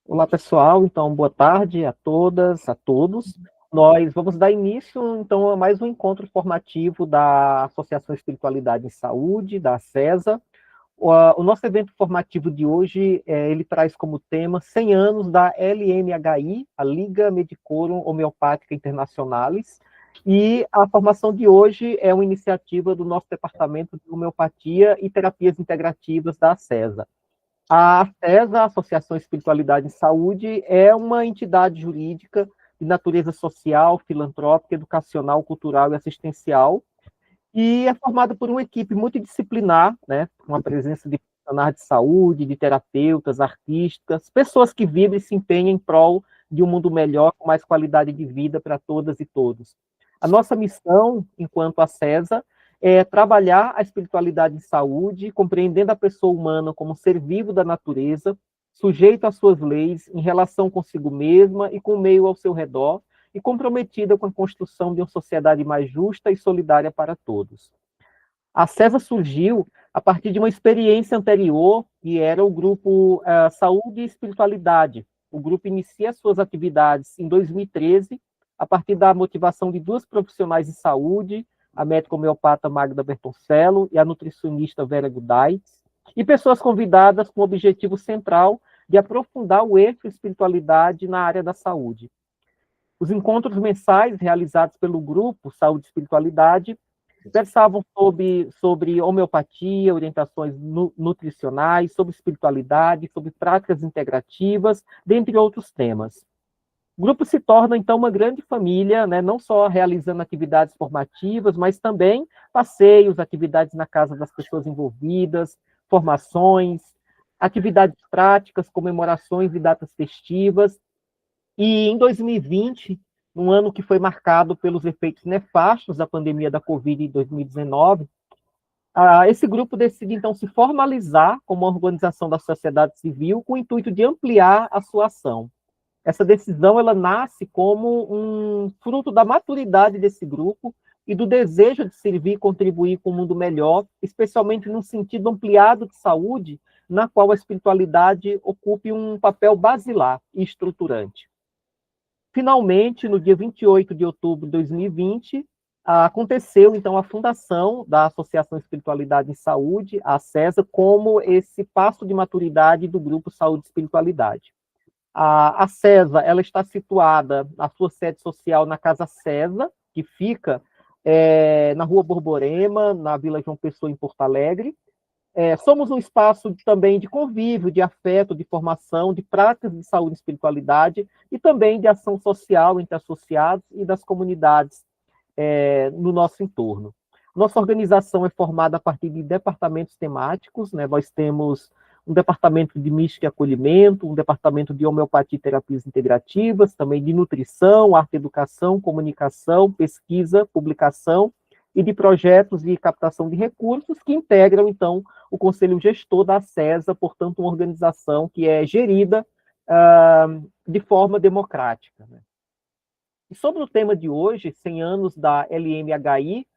Olá, pessoal. Então, boa tarde a todas, a todos. Nós vamos dar início, então, a mais um encontro formativo da Associação Espiritualidade em Saúde, da ACESA. O nosso evento formativo de hoje, ele traz como tema 100 anos da LMHI, a Liga Medicorum Homeopática Internationalis, e a formação de hoje é uma iniciativa do nosso Departamento de Homeopatia e Terapias Integrativas da ACESA. A ACESA, a Associação Espiritualidade em Saúde, é uma entidade jurídica de natureza social, filantrópica, educacional, cultural e assistencial, e é formada por uma equipe multidisciplinar, né, com a presença de profissionais de saúde, de terapeutas, artistas, pessoas que vivem e se empenham em prol de um mundo melhor, com mais qualidade de vida para todas e todos. A nossa missão, enquanto ACESA, é trabalhar a espiritualidade em saúde, compreendendo a pessoa humana como um ser vivo da natureza, sujeito às suas leis, em relação consigo mesma e com o meio ao seu redor, e comprometida com a construção de uma sociedade mais justa e solidária para todos. A CESA surgiu a partir de uma experiência anterior, que era o grupo Saúde e Espiritualidade. O grupo inicia suas atividades em 2013, a partir da motivação de duas profissionais de saúde, a médica homeopata Magda Bertoncello e a nutricionista Vera Gudaitz, e pessoas convidadas com o objetivo central de aprofundar o eixo espiritualidade na área da saúde. Os encontros mensais realizados pelo grupo Saúde e Espiritualidade versavam sobre homeopatia, orientações nutricionais, sobre espiritualidade, sobre práticas integrativas, dentre outros temas. O grupo se torna, então, uma grande família, né, não só realizando atividades formativas, mas também passeios, atividades na casa das pessoas envolvidas, formações, atividades práticas, comemorações e datas festivas. E em 2020, um ano que foi marcado pelos efeitos nefastos da pandemia da Covid em 2019, esse grupo decide, então, se formalizar como uma organização da sociedade civil com o intuito de ampliar a sua ação. Essa decisão, ela nasce como um fruto da maturidade desse grupo e do desejo de servir e contribuir com um mundo melhor, especialmente no sentido ampliado de saúde, na qual a espiritualidade ocupe um papel basilar e estruturante. Finalmente, no dia 28 de outubro de 2020, aconteceu, então, a fundação da Associação Espiritualidade em Saúde, a ACESA, como esse passo de maturidade do grupo Saúde e Espiritualidade. A CESA, ela está situada, a sua sede social, na Casa CESA, que fica na Rua Borborema, na Vila João Pessoa, em Porto Alegre. Somos um espaço também de convívio, de afeto, de formação, de práticas de saúde e espiritualidade, e também de ação social entre associados e das comunidades no nosso entorno. Nossa organização é formada a partir de departamentos temáticos, né? Nós temos um departamento de mística e acolhimento, um departamento de homeopatia e terapias integrativas, também de nutrição, arte e educação, comunicação, pesquisa, publicação, e de projetos de captação de recursos, que integram, então, o Conselho Gestor da ACESA, portanto, uma organização que é gerida de forma democrática, né? E sobre o tema de hoje, 100 anos da LMHI,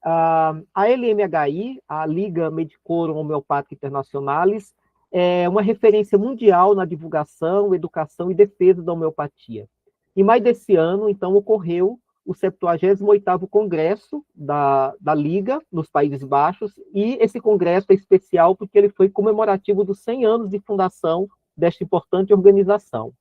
a LMHI, a Liga Medicorum Homeopática Internationalis, é uma referência mundial na divulgação, educação e defesa da homeopatia. Em maio desse ano, então, ocorreu o 78º Congresso da Liga, nos Países Baixos, e esse congresso é especial porque ele foi comemorativo dos 100 anos de fundação desta importante organização.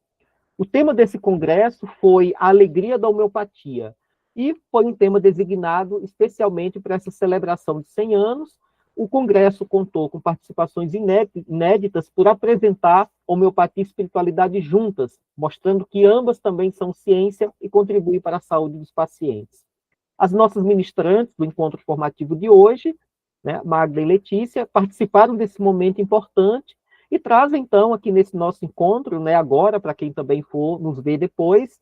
O tema desse congresso foi a alegria da homeopatia, e foi um tema designado especialmente para essa celebração de 100 anos. O congresso contou com participações inéditas por apresentar homeopatia e espiritualidade juntas, mostrando que ambas também são ciência e contribuem para a saúde dos pacientes. As nossas ministrantes do encontro formativo de hoje, né, Magda e Letícia, participaram desse momento importante e trazem, então, aqui nesse nosso encontro, né, agora, para quem também for nos ver depois,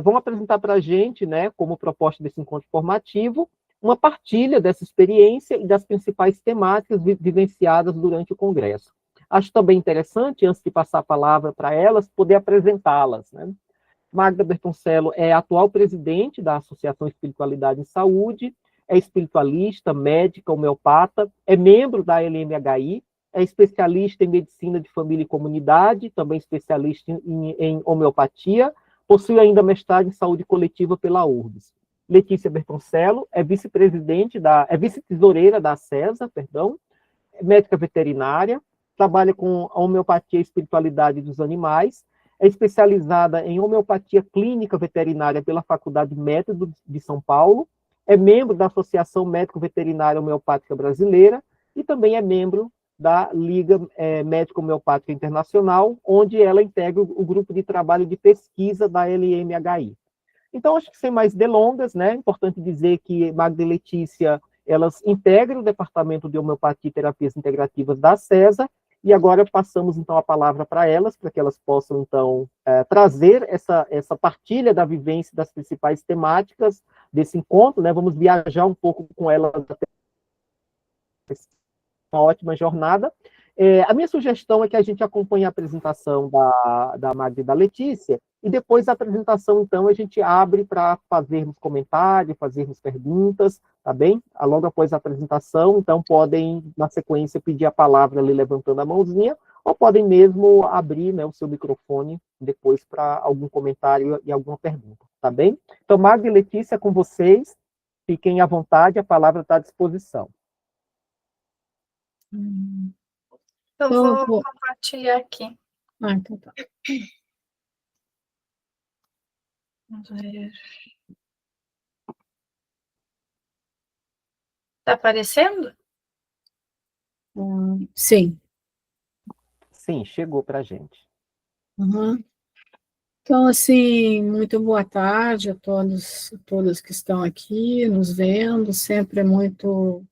vão apresentar para a gente, né, como proposta desse encontro formativo, uma partilha dessa experiência e das principais temáticas vivenciadas durante o Congresso. Acho também interessante, antes de passar a palavra para elas, poder apresentá-las, né? Magda Bertoncello é atual presidente da Associação Espiritualidade em Saúde, é espiritualista, médica, homeopata, é membro da LMHI, é especialista em medicina de família e comunidade, também especialista em homeopatia, possui ainda mestrado em saúde coletiva pela URBS. Letícia Bertoncello é vice-tesoureira da CESA, perdão, é médica veterinária, trabalha com a homeopatia e espiritualidade dos animais, é especializada em homeopatia clínica veterinária pela Faculdade Método de São Paulo, é membro da Associação Médico-Veterinária Homeopática Brasileira e também é membro da Liga Médico Homeopática Internacional, onde ela integra o grupo de trabalho de pesquisa da LMHI. Então, acho que sem mais delongas, né, é importante dizer que Magda e Letícia, elas integram o Departamento de Homeopatia e Terapias Integrativas da CESA, e agora passamos, então, a palavra para elas, para que elas possam, então, trazer essa partilha da vivência das principais temáticas desse encontro, né, vamos viajar um pouco com elas até uma ótima jornada. A minha sugestão é que a gente acompanhe a apresentação da Magda e da Letícia, e depois da apresentação, então, a gente abre para fazermos comentários, fazermos perguntas, tá bem? Logo após a apresentação, então, podem, na sequência, pedir a palavra ali, levantando a mãozinha, ou podem mesmo abrir, né, o seu microfone depois para algum comentário e alguma pergunta, tá bem? Então, Magda e Letícia, com vocês, fiquem à vontade, a palavra está à disposição. Eu vou compartilhar aqui. Então tá. Vamos ver. Está aparecendo? Sim. Sim, chegou para a gente. Uhum. Então, assim, muito boa tarde a todas que estão aqui nos vendo. Sempre é muito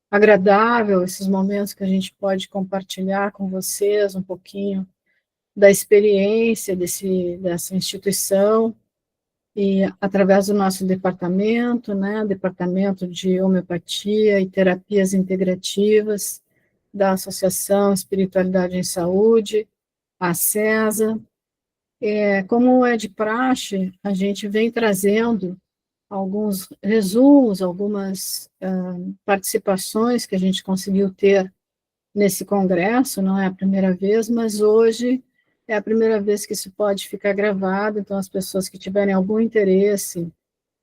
agradável esses momentos que a gente pode compartilhar com vocês um pouquinho da experiência dessa instituição e através do nosso departamento, né, Departamento de Homeopatia e Terapias Integrativas da Associação Espiritualidade em Saúde, a CESA. Como é de praxe, a gente vem trazendo alguns resumos, algumas participações que a gente conseguiu ter nesse congresso, não é a primeira vez, mas hoje é a primeira vez que isso pode ficar gravado, então as pessoas que tiverem algum interesse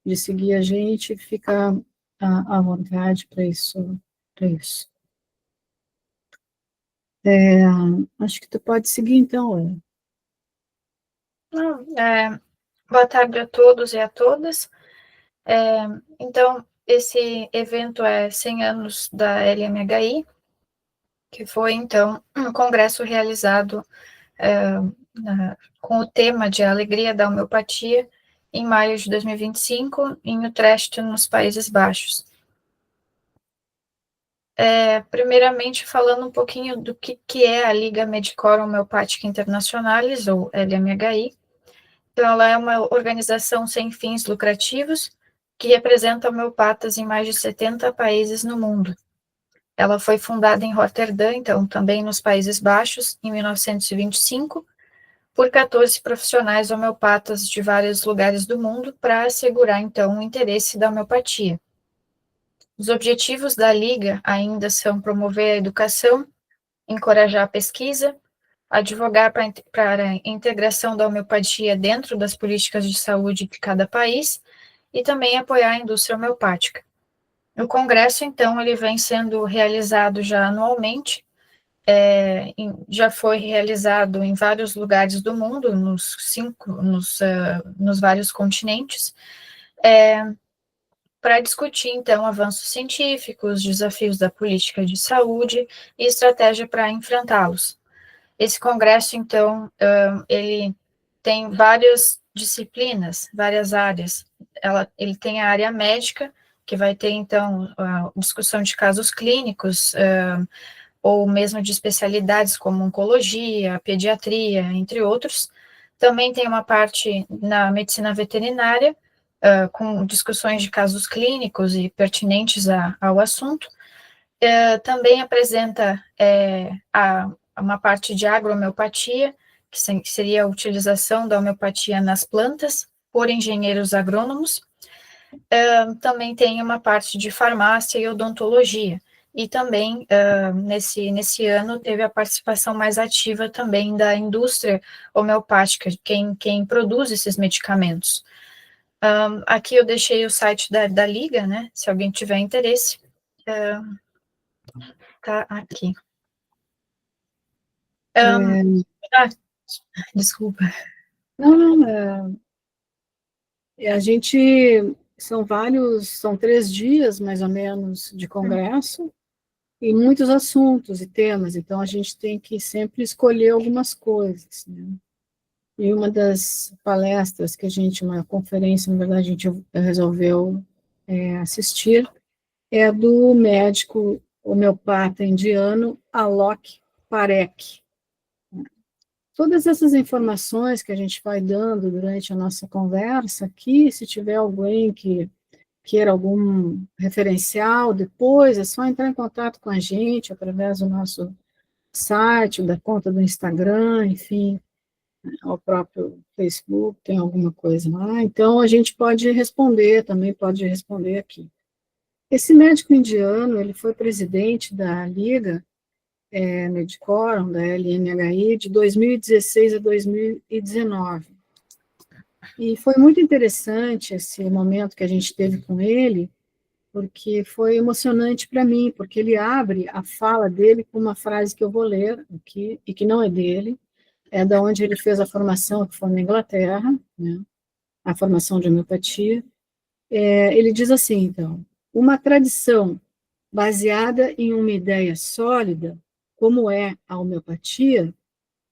de seguir a gente, fica à vontade para isso. Acho que tu pode seguir, então. Boa tarde a todos e a todas. Então, esse evento é 100 anos da LMHI, que foi, então, um congresso realizado com o tema de Alegria da Homeopatia, em maio de 2025, em Utrecht, nos Países Baixos. Primeiramente, falando um pouquinho do que é a Liga Medicor Homeopática Internationalis, ou LMHI. Então, ela é uma organização sem fins lucrativos que representa homeopatas em mais de 70 países no mundo. Ela foi fundada em Roterdã, então, também nos Países Baixos, em 1925, por 14 profissionais homeopatas de vários lugares do mundo para assegurar, então, o interesse da homeopatia. Os objetivos da Liga ainda são promover a educação, encorajar a pesquisa, advogar para a integração da homeopatia dentro das políticas de saúde de cada país e também apoiar a indústria homeopática. O congresso, então, ele vem sendo realizado já anualmente, já foi realizado em vários lugares do mundo, nos vários continentes, para discutir, então, avanços científicos, desafios da política de saúde e estratégia para enfrentá-los. Esse congresso, então, ele tem várias disciplinas, várias áreas. Ele tem a área médica, que vai ter, então, a discussão de casos clínicos, ou mesmo de especialidades como oncologia, pediatria, entre outros. Também tem uma parte na medicina veterinária, com discussões de casos clínicos e pertinentes ao assunto. Também apresenta uma parte de agrohomeopatia, que seria a utilização da homeopatia nas plantas, por engenheiros agrônomos. Também tem uma parte de farmácia e odontologia. E também, nesse ano, teve a participação mais ativa também da indústria homeopática, quem produz esses medicamentos. Aqui eu deixei o site da Liga, né, se alguém tiver interesse. Tá aqui. Desculpa. Não, a gente, são 3 dias, mais ou menos, de congresso, e muitos assuntos e temas, então a gente tem que sempre escolher algumas coisas, né? E uma das palestras uma conferência, na verdade, a gente resolveu assistir, é a do médico homeopata indiano Alok Parekh. Todas essas informações que a gente vai dando durante a nossa conversa aqui, se tiver alguém que queira algum referencial depois, é só entrar em contato com a gente através do nosso site, da conta do Instagram, enfim, ao próprio Facebook, tem alguma coisa lá. Então, a gente também pode responder aqui. Esse médico indiano, ele foi presidente da Liga Medicorum, da LMHI, de 2016 a 2019. E foi muito interessante esse momento que a gente teve com ele, porque foi emocionante para mim, porque ele abre a fala dele com uma frase que eu vou ler aqui, e que não é dele, é da onde ele fez a formação, que foi na Inglaterra, né, a formação de homeopatia. Ele diz assim, então: uma tradição baseada em uma ideia sólida, como é a homeopatia,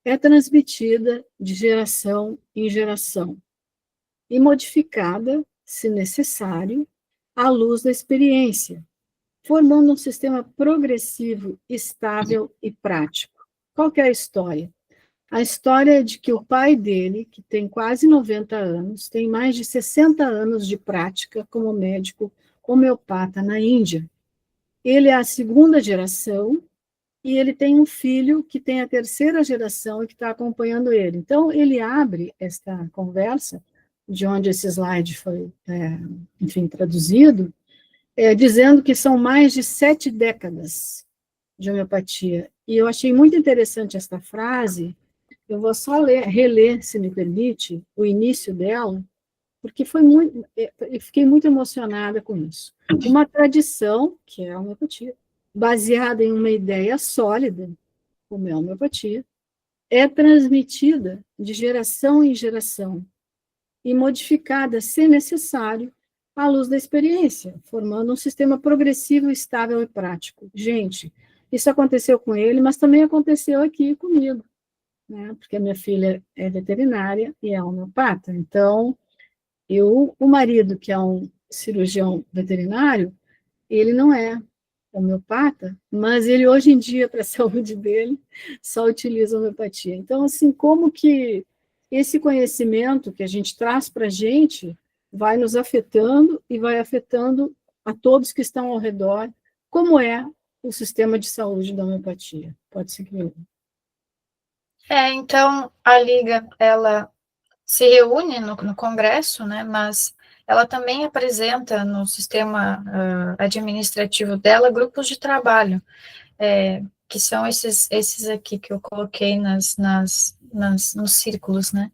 é transmitida de geração em geração e modificada, se necessário, à luz da experiência, formando um sistema progressivo, estável e prático. Qual que é a história? A história é de que o pai dele, que tem quase 90 anos, tem mais de 60 anos de prática como médico homeopata na Índia. Ele é a segunda geração e ele tem um filho que tem a terceira geração e que está acompanhando ele. Então, ele abre esta conversa, de onde esse slide foi, enfim, traduzido, dizendo que são mais de 7 décadas de homeopatia. E eu achei muito interessante esta frase. Eu vou só reler, se me permite, o início dela, porque eu fiquei muito emocionada com isso. Uma tradição, que é a homeopatia, baseada em uma ideia sólida, como é a homeopatia, é transmitida de geração em geração e modificada, se necessário, à luz da experiência, formando um sistema progressivo, estável e prático. Gente, isso aconteceu com ele, mas também aconteceu aqui comigo, né? Porque a minha filha é veterinária e é homeopata. Então, o marido, que é um cirurgião veterinário, ele não é homeopata, mas ele hoje em dia, para a saúde dele, só utiliza homeopatia. Então, assim, como que esse conhecimento que a gente traz para a gente vai nos afetando e vai afetando a todos que estão ao redor, como é o sistema de saúde da homeopatia. Pode seguir. Então, a Liga, ela se reúne no Congresso, né, mas ela também apresenta no sistema administrativo dela grupos de trabalho, que são esses aqui que eu coloquei nos círculos, né.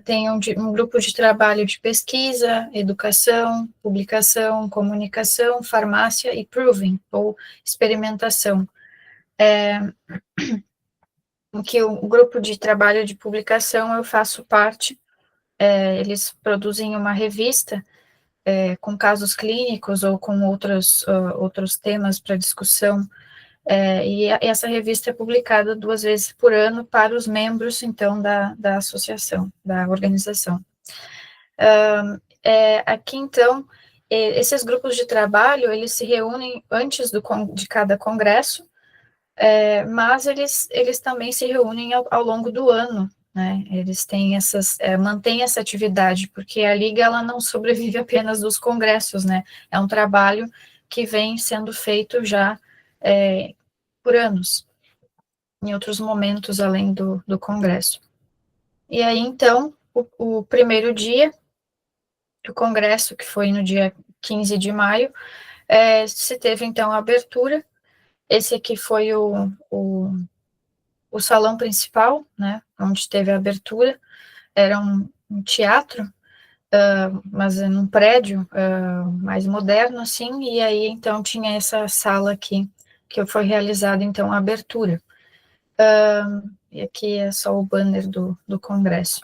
Tem um grupo de trabalho de pesquisa, educação, publicação, comunicação, farmácia e proving, ou experimentação. Que o grupo de trabalho de publicação eu faço parte. Eles produzem uma revista com casos clínicos ou com outros temas para discussão, e essa revista é publicada 2 vezes por ano para os membros, então, da associação, da organização. Aqui, então, esses grupos de trabalho, eles se reúnem antes de cada congresso, mas eles também se reúnem ao longo do ano, né? Eles têm mantêm essa atividade, porque a Liga, ela não sobrevive apenas dos congressos, né? É um trabalho que vem sendo feito já por anos. em outros momentos além do congresso. E aí, então, o primeiro dia do congresso, que foi no dia 15 de maio, se teve, então, a abertura. Esse aqui foi o salão principal, né, onde teve a abertura. Era um teatro, mas num prédio mais moderno, assim, e aí, então, tinha essa sala aqui, que foi realizada, então, a abertura. E aqui é só o banner do congresso.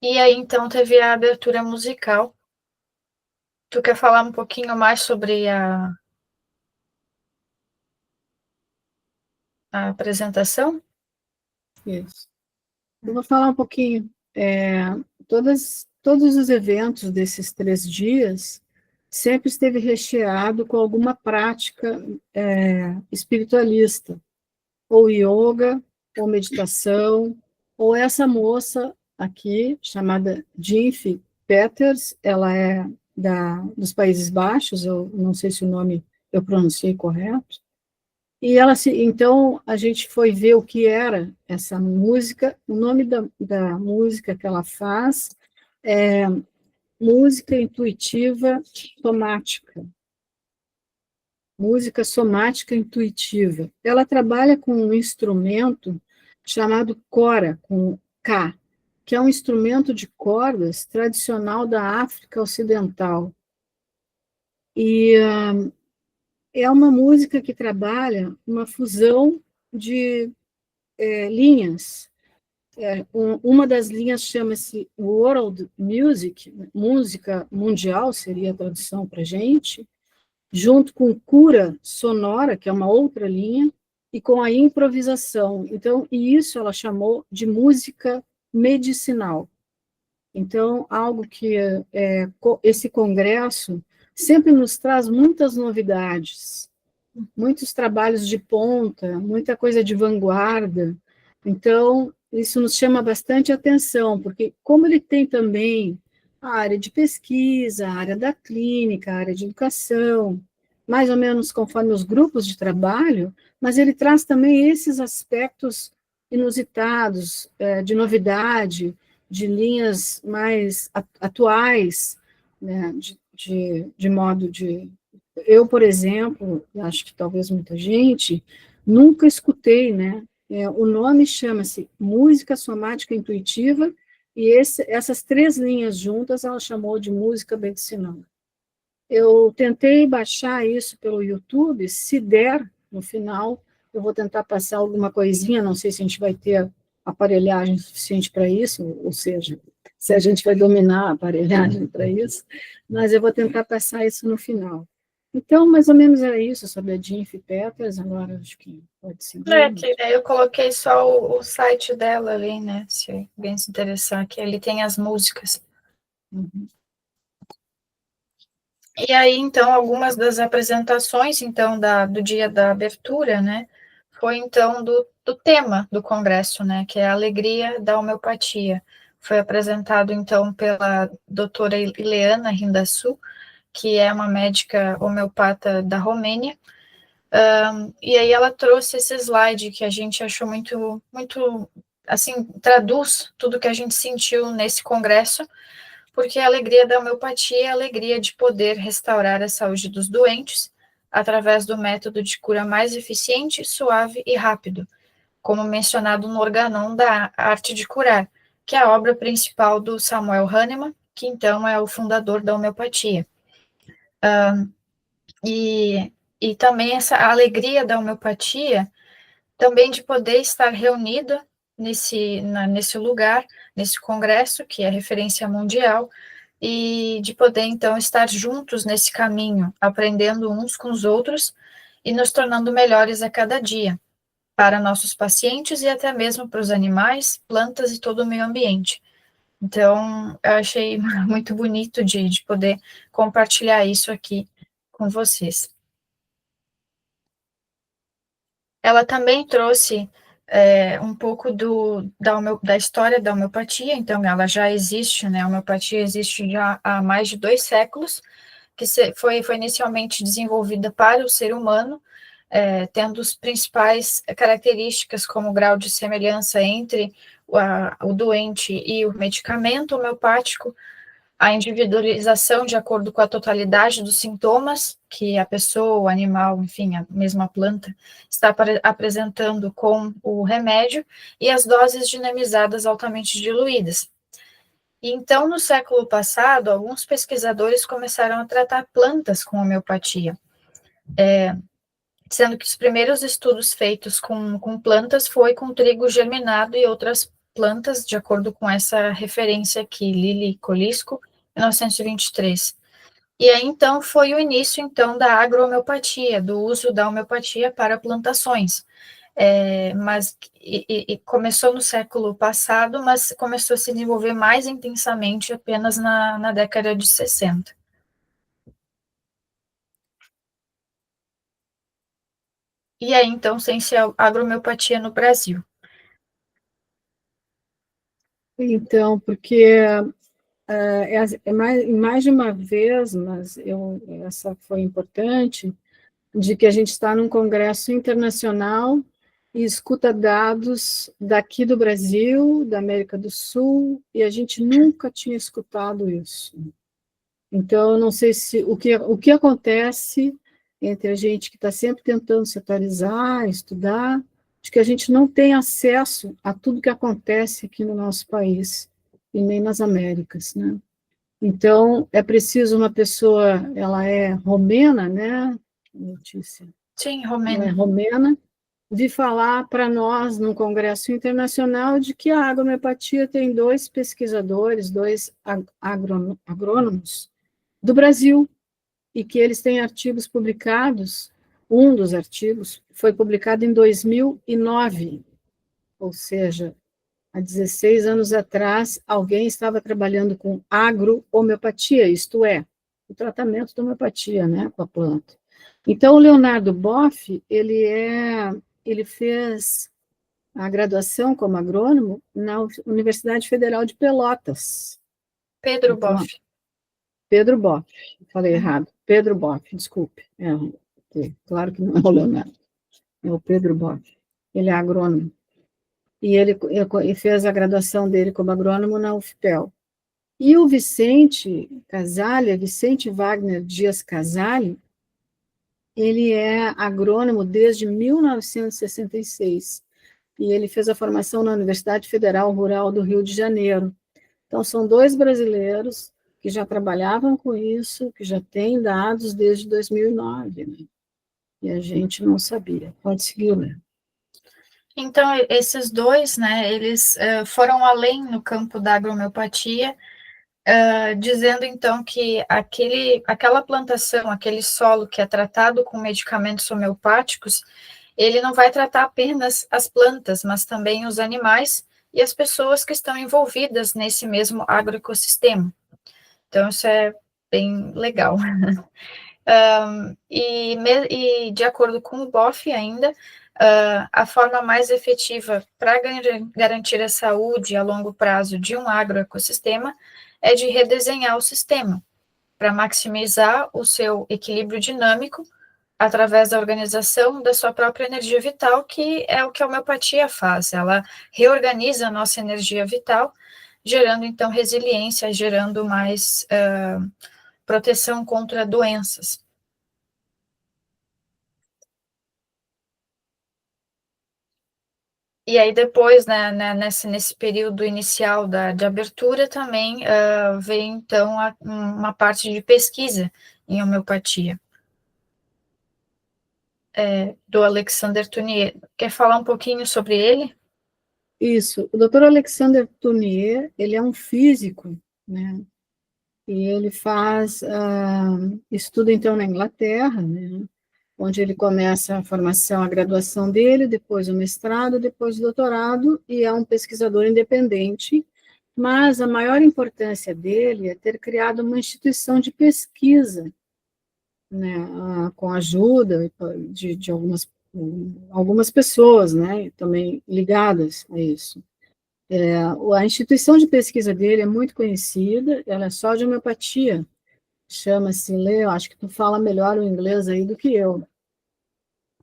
E aí, então, teve a abertura musical. Tu quer falar um pouquinho mais sobre a apresentação? Isso. Eu vou falar um pouquinho. Todos os eventos desses 3 dias sempre esteve recheado com alguma prática espiritualista, ou yoga, ou meditação, ou essa moça aqui, chamada Jinfi Peters, ela é dos Países Baixos, eu não sei se o nome eu pronunciei correto, e então a gente foi ver o que era essa música. O nome da música que ela faz é música intuitiva somática. Música somática intuitiva. Ela trabalha com um instrumento chamado cora, com K, que é um instrumento de cordas tradicional da África Ocidental. E é uma música que trabalha uma fusão de linhas. Uma das linhas chama-se World Music, música mundial, seria a tradução para a gente, junto com cura sonora, que é uma outra linha, e com a improvisação. Então, e isso ela chamou de música medicinal. Então, algo que esse congresso sempre nos traz muitas novidades, muitos trabalhos de ponta, muita coisa de vanguarda. Então, isso nos chama bastante atenção, porque como ele tem também a área de pesquisa, a área da clínica, a área de educação, mais ou menos conforme os grupos de trabalho, mas ele traz também esses aspectos inusitados, de novidade, de linhas mais atuais, né, de modo de... Eu, por exemplo, acho que talvez muita gente, nunca escutei, né? O nome chama-se Música Somática Intuitiva, e essas 3 linhas juntas ela chamou de música medicinal. Eu tentei baixar isso pelo YouTube, se der, no final, eu vou tentar passar alguma coisinha, não sei se a gente vai ter aparelhagem suficiente para isso, ou seja, se a gente vai dominar a aparelhagem para isso, mas eu vou tentar passar isso no final. Então, mais ou menos era isso sobre a Jinfi Peters, agora acho que pode seguir. Eu coloquei só o site dela ali, né, se alguém se interessar, que ali tem as músicas. Uhum. E aí, então, algumas das apresentações, então, do dia da abertura, né, foi, então, do tema do congresso, né, que é a alegria da homeopatia. Foi apresentado, então, pela doutora Ileana Rindassu, que é uma médica homeopata da Romênia, e aí ela trouxe esse slide que a gente achou muito, muito, assim, traduz tudo que a gente sentiu nesse congresso, porque a alegria da homeopatia é a alegria de poder restaurar a saúde dos doentes através do método de cura mais eficiente, suave e rápido, como mencionado no Organon da Arte de Curar, que é a obra principal do Samuel Hahnemann, que então é o fundador da homeopatia. E também essa alegria da homeopatia, também de poder estar reunida nesse lugar, nesse congresso, que é referência mundial, e de poder, então, estar juntos nesse caminho, aprendendo uns com os outros e nos tornando melhores a cada dia, para nossos pacientes e até mesmo para os animais, plantas e todo o meio ambiente. Então, eu achei muito bonito de poder compartilhar isso aqui com vocês. Ela também trouxe um pouco da história da homeopatia, então ela já existe, né? A homeopatia existe já há mais de 2 séculos, que foi inicialmente desenvolvida para o ser humano, tendo as principais características como grau de semelhança entre o doente e o medicamento homeopático, a individualização de acordo com a totalidade dos sintomas que a pessoa, o animal, enfim, a mesma planta, está apresentando com o remédio, e as doses dinamizadas altamente diluídas. E então, no século passado, alguns pesquisadores começaram a tratar plantas com homeopatia, sendo que os primeiros estudos feitos com plantas foi com trigo germinado e outras plantas, de acordo com essa referência aqui, Lili Colisco, 1923. E aí, então, foi o início, então, da agrohomeopatia, do uso da homeopatia para plantações. Mas começou no século passado, mas começou a se desenvolver mais intensamente apenas na década de 60. E aí, então, ciência agrohomeopatia no Brasil. Então, porque mais de uma vez, mas essa foi importante, de que a gente está num congresso internacional e escuta dados daqui do Brasil, da América do Sul, e a gente nunca tinha escutado isso. Então, eu não sei se o que acontece entre a gente que está sempre tentando se atualizar, estudar, de que a gente não tem acesso a tudo que acontece aqui no nosso país, e nem nas Américas, né? Então, é preciso uma pessoa, ela é romena, né, Letícia? Sim, romena. Ela é romena, de falar para nós, num congresso internacional, de que a agrohomeopatia tem 2 pesquisadores, 2 agrônomos do Brasil, e que eles têm artigos publicados, um dos artigos foi publicado em 2009, ou seja, há 16 anos atrás, alguém estava trabalhando com agrohomeopatia, isto é, o tratamento da homeopatia, né, com a planta. Então, o Leonardo Boff, ele fez a graduação como agrônomo na Universidade Federal de Pelotas. Pedro Boff. Pedro Boff, falei errado. Pedro Boff, desculpe. Claro que não é o Leonardo, é o Pedro Boff. Ele é agrônomo. E ele fez a graduação dele como agrônomo na UFPEL. E o Vicente Wagner Dias Casale, ele é agrônomo desde 1966, e ele fez a formação na Universidade Federal Rural do Rio de Janeiro. Então, são 2 brasileiros que já trabalhavam com isso, que já têm dados desde 2009, né? E a gente não sabia. Pode seguir, né? Então, esses 2, né, eles foram além no campo da agrohomeopatia, dizendo, então, que aquela plantação, aquele solo que é tratado com medicamentos homeopáticos, ele não vai tratar apenas as plantas, mas também os animais e as pessoas que estão envolvidas nesse mesmo agroecossistema. Então, isso é bem legal. E de acordo com o Boff ainda, a forma mais efetiva para garantir a saúde a longo prazo de um agroecossistema é de redesenhar o sistema, para maximizar o seu equilíbrio dinâmico através da organização da sua própria energia vital, que é o que a homeopatia faz. Ela reorganiza a nossa energia vital, gerando, então, resiliência, gerando mais proteção contra doenças. E aí depois, né, nesse período inicial de abertura, também vem, então, uma parte de pesquisa em homeopatia, do Alexander Tournier. Quer falar um pouquinho sobre ele? Isso. O Dr. Alexander Tournier, ele é um físico, né? E ele estuda, então, na Inglaterra, né? Onde ele começa a formação, a graduação dele, depois o mestrado, depois o doutorado, e é um pesquisador independente, mas a maior importância dele é ter criado uma instituição de pesquisa, né, com a ajuda de algumas pessoas, né, também ligadas a isso. A instituição de pesquisa dele é muito conhecida, ela é só de homeopatia, chama-se, Lê, acho que tu fala melhor o inglês aí do que eu.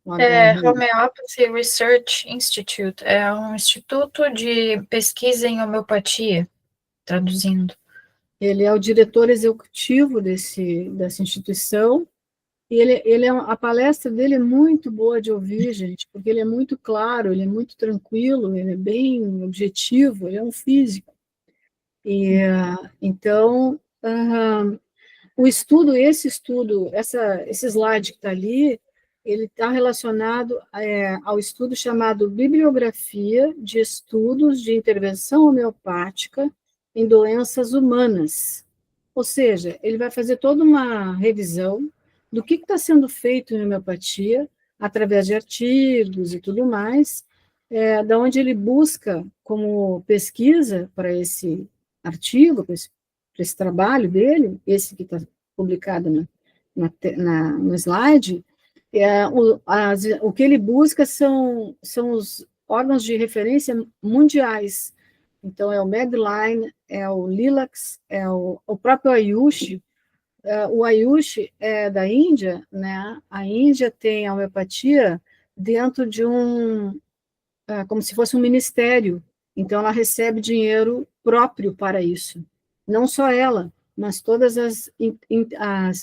Homeopathy Research Institute, é um instituto de pesquisa em homeopatia, traduzindo. Ele é o diretor executivo dessa instituição, e a palestra dele é muito boa de ouvir, gente, porque ele é muito claro, ele é muito tranquilo, ele é bem objetivo, ele é um físico. E, então, esse estudo, esse slide que está ali, ele está relacionado ao estudo chamado Bibliografia de Estudos de Intervenção Homeopática em Doenças Humanas. Ou seja, ele vai fazer toda uma revisão do que está sendo feito em homeopatia, através de artigos e tudo mais, da onde ele busca como pesquisa para esse artigo, para esse trabalho dele, esse que está publicado no slide, o que ele busca são os órgãos de referência mundiais. Então, é o Medline, é o Lilacs, é o próprio Ayush. O Ayush é da Índia, né? A Índia tem a homeopatia dentro de como se fosse um ministério. Então, ela recebe dinheiro próprio para isso. Não só ela, mas todas as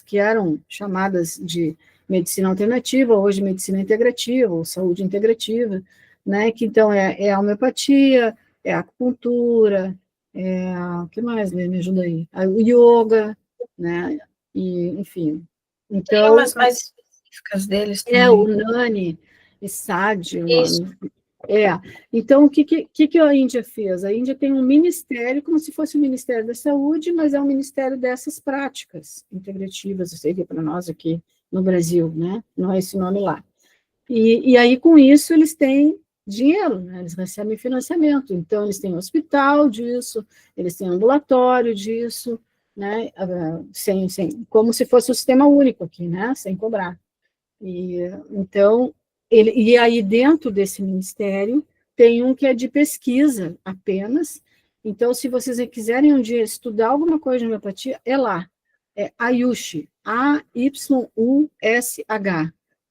que eram chamadas de medicina alternativa, hoje medicina integrativa, ou saúde integrativa, né? Que então é a homeopatia, é a acupuntura, o que mais, né? Me ajuda aí? O yoga, né? E, enfim. Tem Então, umas mais específicas deles também. o Nani, Sádio, Isso. Então, o que a Índia fez? A Índia tem um ministério, como se fosse o Ministério da Saúde, mas é um ministério dessas práticas integrativas, seria para nós aqui no Brasil, né? Não é esse nome lá. E aí, com isso, eles têm dinheiro, né? Eles recebem financiamento. Então, eles têm hospital disso, eles têm ambulatório disso, né? Como se fosse o sistema único aqui, né? Sem cobrar. Então, e aí dentro desse ministério tem um que é de pesquisa apenas. Então, se vocês quiserem um dia estudar alguma coisa de homeopatia, é lá. É Ayush, Ayush,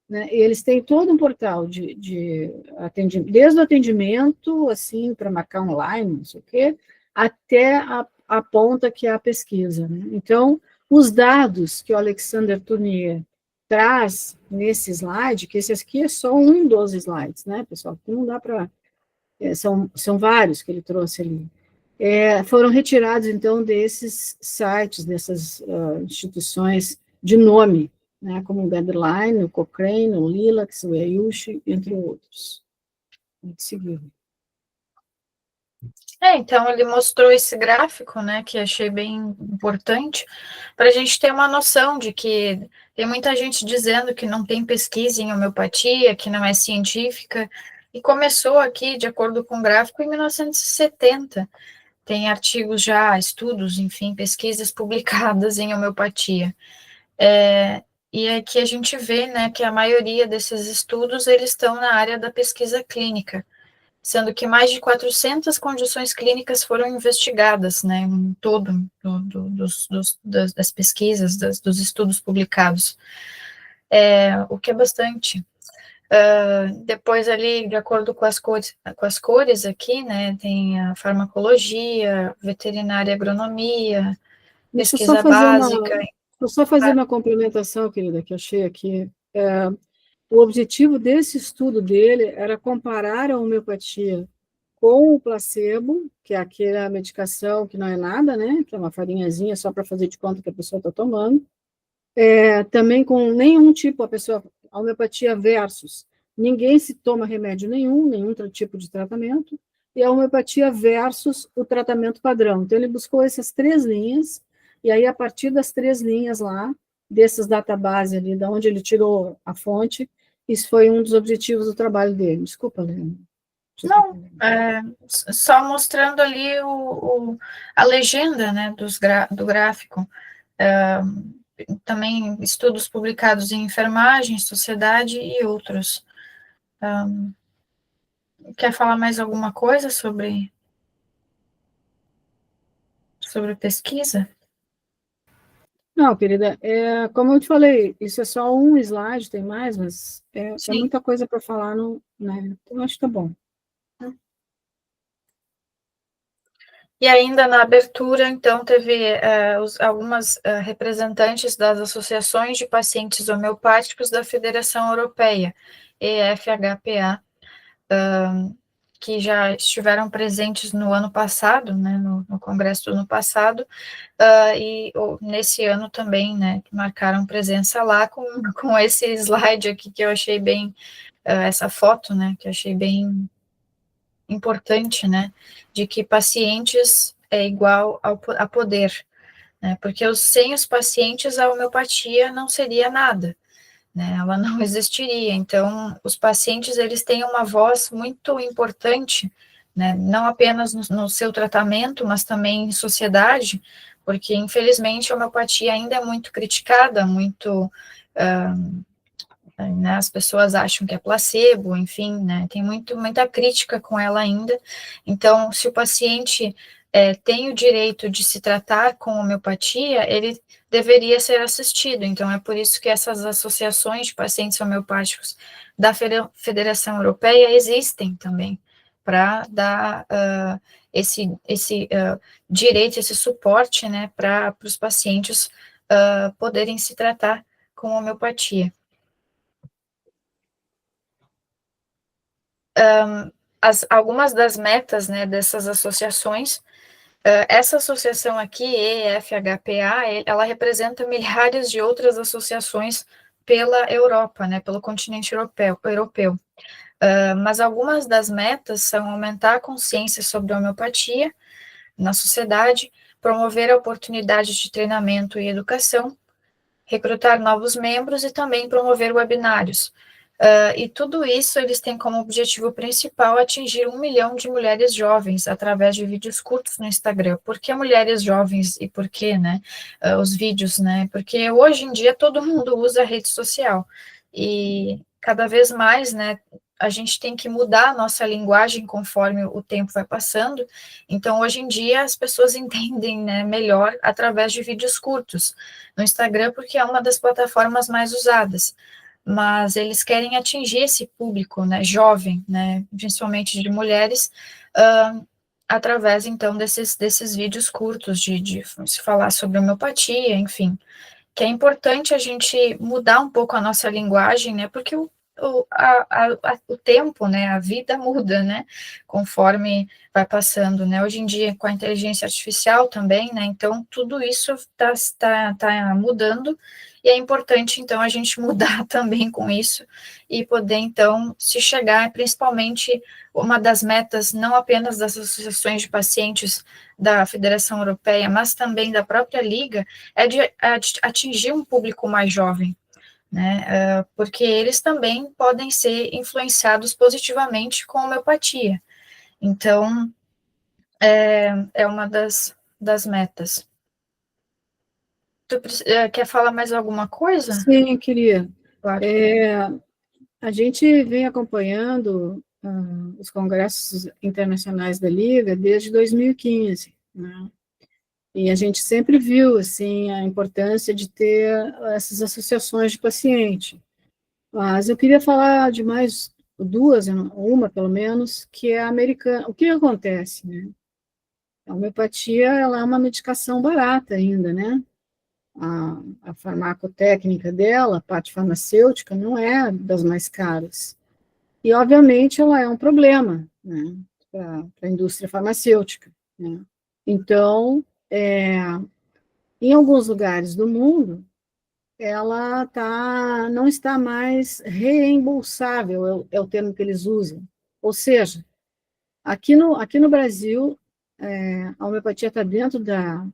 né? E eles têm todo um portal de atendimento, desde o atendimento, assim, para marcar online, não sei o quê, até a ponta que é a pesquisa, né? Então, os dados que o Alexander Tournier traz nesse slide, que esse aqui é só um dos slides, né, pessoal? Não dá para... são vários que ele trouxe ali. Foram retirados, então, desses sites, dessas instituições de nome, né, como o Guideline, o Cochrane, o Lilacs, o Ayush, entre outros. Muito seguido. Então, ele mostrou esse gráfico, né, que achei bem importante, para a gente ter uma noção de que tem muita gente dizendo que não tem pesquisa em homeopatia, que não é científica, e começou aqui, de acordo com o gráfico, em 1970. Tem artigos já, estudos, enfim, pesquisas publicadas em homeopatia. E aqui a gente vê, né, que a maioria desses estudos, eles estão na área da pesquisa clínica, sendo que mais de 400 condições clínicas foram investigadas, né, em todo das pesquisas, dos estudos publicados, o que é bastante. Depois ali, de acordo com as cores aqui, né, tem a farmacologia, veterinária, agronomia, pesquisa básica. Deixa eu só fazer uma complementação, querida, que eu achei aqui. O objetivo desse estudo dele era comparar a homeopatia com o placebo, que é aquela medicação que não é nada, né? Que é uma farinhazinha só para fazer de conta que a pessoa está tomando. Também com nenhum tipo, a homeopatia versus. Ninguém se toma remédio nenhum tipo de tratamento, e a homeopatia versus o tratamento padrão. Então, ele buscou essas 3 linhas, e aí, a partir das 3 linhas lá, dessas databases ali, da onde ele tirou a fonte, isso foi um dos objetivos do trabalho dele. Desculpa, Helena. Não, só mostrando ali a legenda, né, do gráfico. Também estudos publicados em enfermagem, sociedade e outros. Quer falar mais alguma coisa sobre pesquisa? Não, querida, como eu te falei, isso é só um slide, tem mais, mas é Sim. muita coisa para falar, né? Então, acho que tá bom. E ainda na abertura, então, teve algumas representantes das associações de pacientes homeopáticos da Federação Europeia, EFHPA, que já estiveram presentes no ano passado, né, no congresso do ano passado, e nesse ano também, né, marcaram presença lá com esse slide aqui que eu achei bem, essa foto, né, que eu achei bem importante, né, de que pacientes é igual a poder, né, porque sem os pacientes a homeopatia não seria nada, né, ela não existiria. Então, os pacientes, eles têm uma voz muito importante, né, não apenas no seu tratamento, mas também em sociedade, porque, infelizmente, a homeopatia ainda é muito criticada, muito... né, as pessoas acham que é placebo, enfim, né, tem muita crítica com ela ainda. Então, se o paciente tem o direito de se tratar com homeopatia, ele deveria ser assistido. Então, é por isso que essas associações de pacientes homeopáticos da Federação Europeia existem também, para dar esse direito, esse suporte, né, para os pacientes poderem se tratar com homeopatia. Algumas das metas, né, dessas associações, essa associação aqui, EFHPA, ela representa milhares de outras associações pela Europa, né, pelo continente europeu. Mas algumas das metas são aumentar a consciência sobre a homeopatia na sociedade, promover a oportunidade de treinamento e educação, recrutar novos membros e também promover webinários. E tudo isso eles têm como objetivo principal atingir 1 milhão de mulheres jovens através de vídeos curtos no Instagram. Por que mulheres jovens e por que, né, os vídeos, né? Porque hoje em dia todo mundo usa a rede social e cada vez mais, né, a gente tem que mudar a nossa linguagem conforme o tempo vai passando. Então, hoje em dia, as pessoas entendem, né, melhor através de vídeos curtos no Instagram, porque é uma das plataformas mais usadas. Mas eles querem atingir esse público, né, jovem, né, principalmente de mulheres, através, então, desses vídeos curtos de se falar sobre homeopatia, enfim, que é importante a gente mudar um pouco a nossa linguagem, né, porque o tempo, né, a vida muda, né, conforme vai passando, né, hoje em dia com a inteligência artificial também, né, então tudo isso tá mudando, e é importante, então, a gente mudar também com isso, e poder, então, se chegar, principalmente, uma das metas, não apenas das associações de pacientes da Federação Europeia, mas também da própria Liga, é de atingir um público mais jovem, né, porque eles também podem ser influenciados positivamente com a homeopatia. Então, é uma das metas. Tu quer falar mais alguma coisa? Sim, queria. Claro. A gente vem acompanhando os congressos internacionais da Liga desde 2015, né? E a gente sempre viu, assim, a importância de ter essas associações de paciente. Mas eu queria falar de mais duas, uma pelo menos, que é a americana. O que acontece, né? A homeopatia, ela é uma medicação barata ainda, né? A farmacotécnica dela, a parte farmacêutica, não é das mais caras. E, obviamente, ela é um problema, né, para a indústria farmacêutica, né? Então, em alguns lugares do mundo, ela não está mais reembolsável, é o termo que eles usam. Ou seja, aqui no Brasil, a homeopatia está dentro da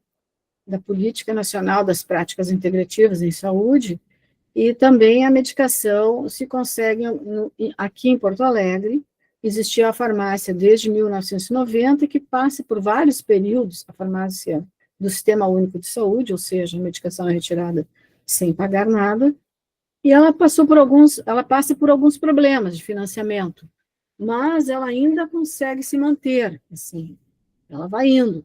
Política Nacional das Práticas Integrativas em Saúde, e também a medicação se consegue aqui em Porto Alegre. Existia a farmácia desde 1990, que passa por vários períodos, a farmácia do Sistema Único de Saúde, ou seja, a medicação é retirada sem pagar nada, e ela passa por alguns problemas de financiamento, mas ela ainda consegue se manter, assim, ela vai indo.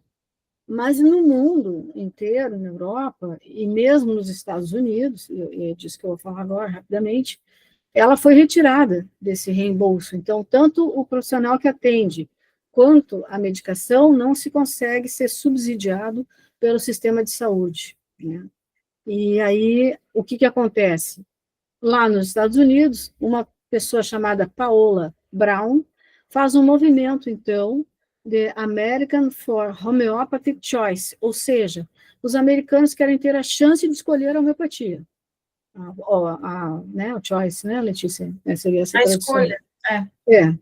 Mas no mundo inteiro, na Europa, e mesmo nos Estados Unidos, e é disso que eu vou falar agora rapidamente, ela foi retirada desse reembolso. Então, tanto o profissional que atende quanto a medicação não se consegue ser subsidiado pelo sistema de saúde, né? E aí, o que acontece? Lá nos Estados Unidos, uma pessoa chamada Paola Brown faz um movimento, então, de American for Homeopathic Choice, ou seja, os americanos querem ter a chance de escolher a homeopatia. Né, o choice, né, Letícia? Seria essa A tradução. escolha, É,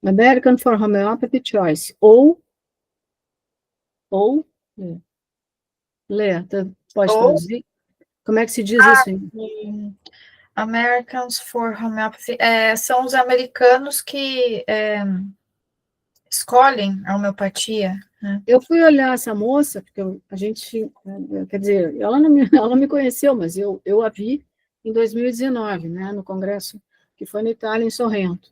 American for Homeopathy Choice, ou é. Lê, pode Ou traduzir? Como é que se diz isso? Americans for Homeopathy, são os americanos que escolhem a homeopatia, né? Eu fui olhar essa moça, porque a gente, quer dizer, ela não me conheceu, mas eu a vi em 2019, né, no congresso que foi na Itália, em Sorrento.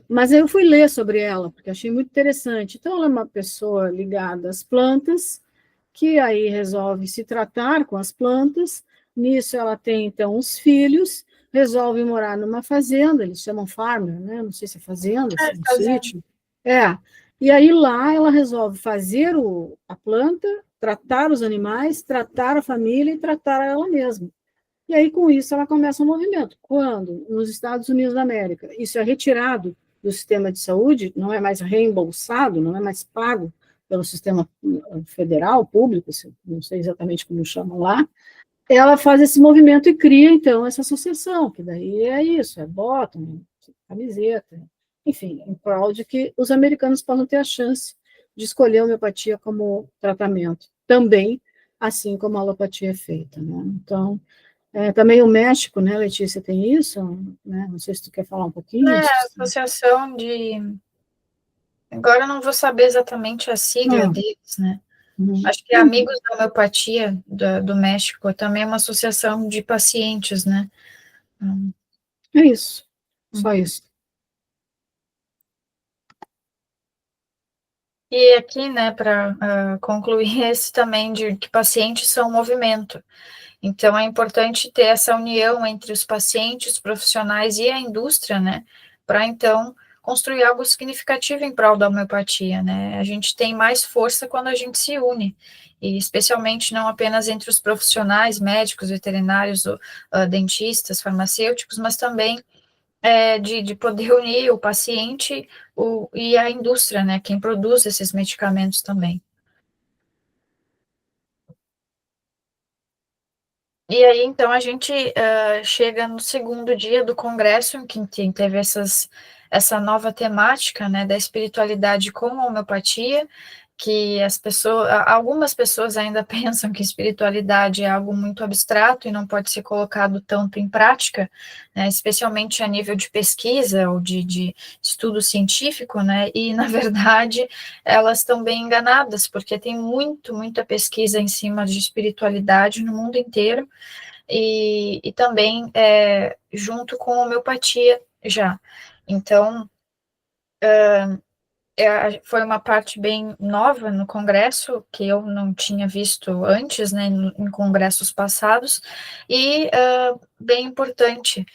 Mas aí eu fui ler sobre ela, porque achei muito interessante. Então, ela é uma pessoa ligada às plantas, que aí resolve se tratar com as plantas. Nisso, ela tem, então, os filhos, resolve morar numa fazenda, eles chamam farmer, né? Não sei se é fazenda, se é um sítio. E aí lá ela resolve fazer a planta, tratar os animais, tratar a família e tratar ela mesma. E aí, com isso, ela começa um movimento. Quando, nos Estados Unidos da América, isso é retirado do sistema de saúde, não é mais reembolsado, não é mais pago pelo sistema federal, público, não sei exatamente como chamam lá, ela faz esse movimento e cria, então, essa associação, que daí é isso, é bottom, camiseta, enfim, em prol de que os americanos possam ter a chance de escolher a homeopatia como tratamento, também, assim como a alopatia é feita, né? Então, também o México, né, Letícia, tem isso, né? Não sei se tu quer falar um pouquinho. Associação de... Agora eu não vou saber exatamente a sigla deles, né? Acho que é Amigos da Homeopatia do México, também é uma associação de pacientes, né? É isso, só isso. E aqui, né, para concluir, esse também de que pacientes são movimento. Então, é importante ter essa união entre os pacientes, os profissionais e a indústria, né, para, então, construir algo significativo em prol da homeopatia, né. A gente tem mais força quando a gente se une, e especialmente não apenas entre os profissionais, médicos, veterinários, dentistas, farmacêuticos, mas também de poder unir o paciente e a indústria, né, quem produz esses medicamentos também. E aí, então, a gente chega no segundo dia do congresso, em que teve essa nova temática, né, da espiritualidade com a homeopatia, que algumas pessoas ainda pensam que espiritualidade é algo muito abstrato e não pode ser colocado tanto em prática, né, especialmente a nível de pesquisa ou de estudo científico, né, e, na verdade, elas estão bem enganadas, porque tem muita pesquisa em cima de espiritualidade no mundo inteiro, e também junto com a homeopatia já. Então, foi uma parte bem nova no congresso, que eu não tinha visto antes, né, em congressos passados, e bem importante.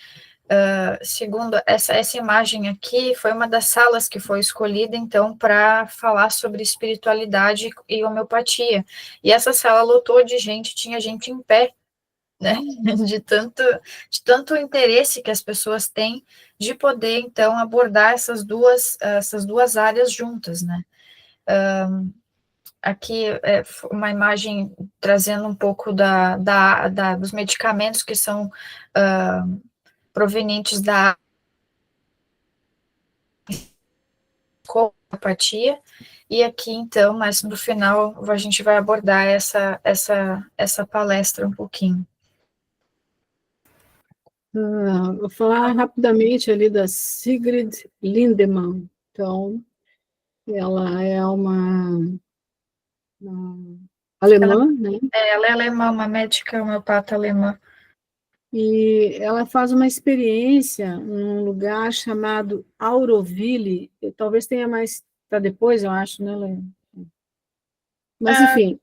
Segundo essa imagem aqui, foi uma das salas que foi escolhida, então, para falar sobre espiritualidade e homeopatia. E essa sala lotou de gente, tinha gente em pé, né, de tanto interesse que as pessoas têm de poder, então, abordar essas duas áreas juntas, né. Aqui é uma imagem trazendo um pouco dos medicamentos que são provenientes da homeopatia, e aqui, então, mas no final, a gente vai abordar essa palestra um pouquinho. Vou falar rapidamente ali da Sigrid Lindemann. Então, ela é uma alemã, né? Ela é alemã, uma médica homeopata alemã. E ela faz uma experiência num lugar chamado Auroville, talvez tenha mais para depois, eu acho, né, Lê? Mas, enfim,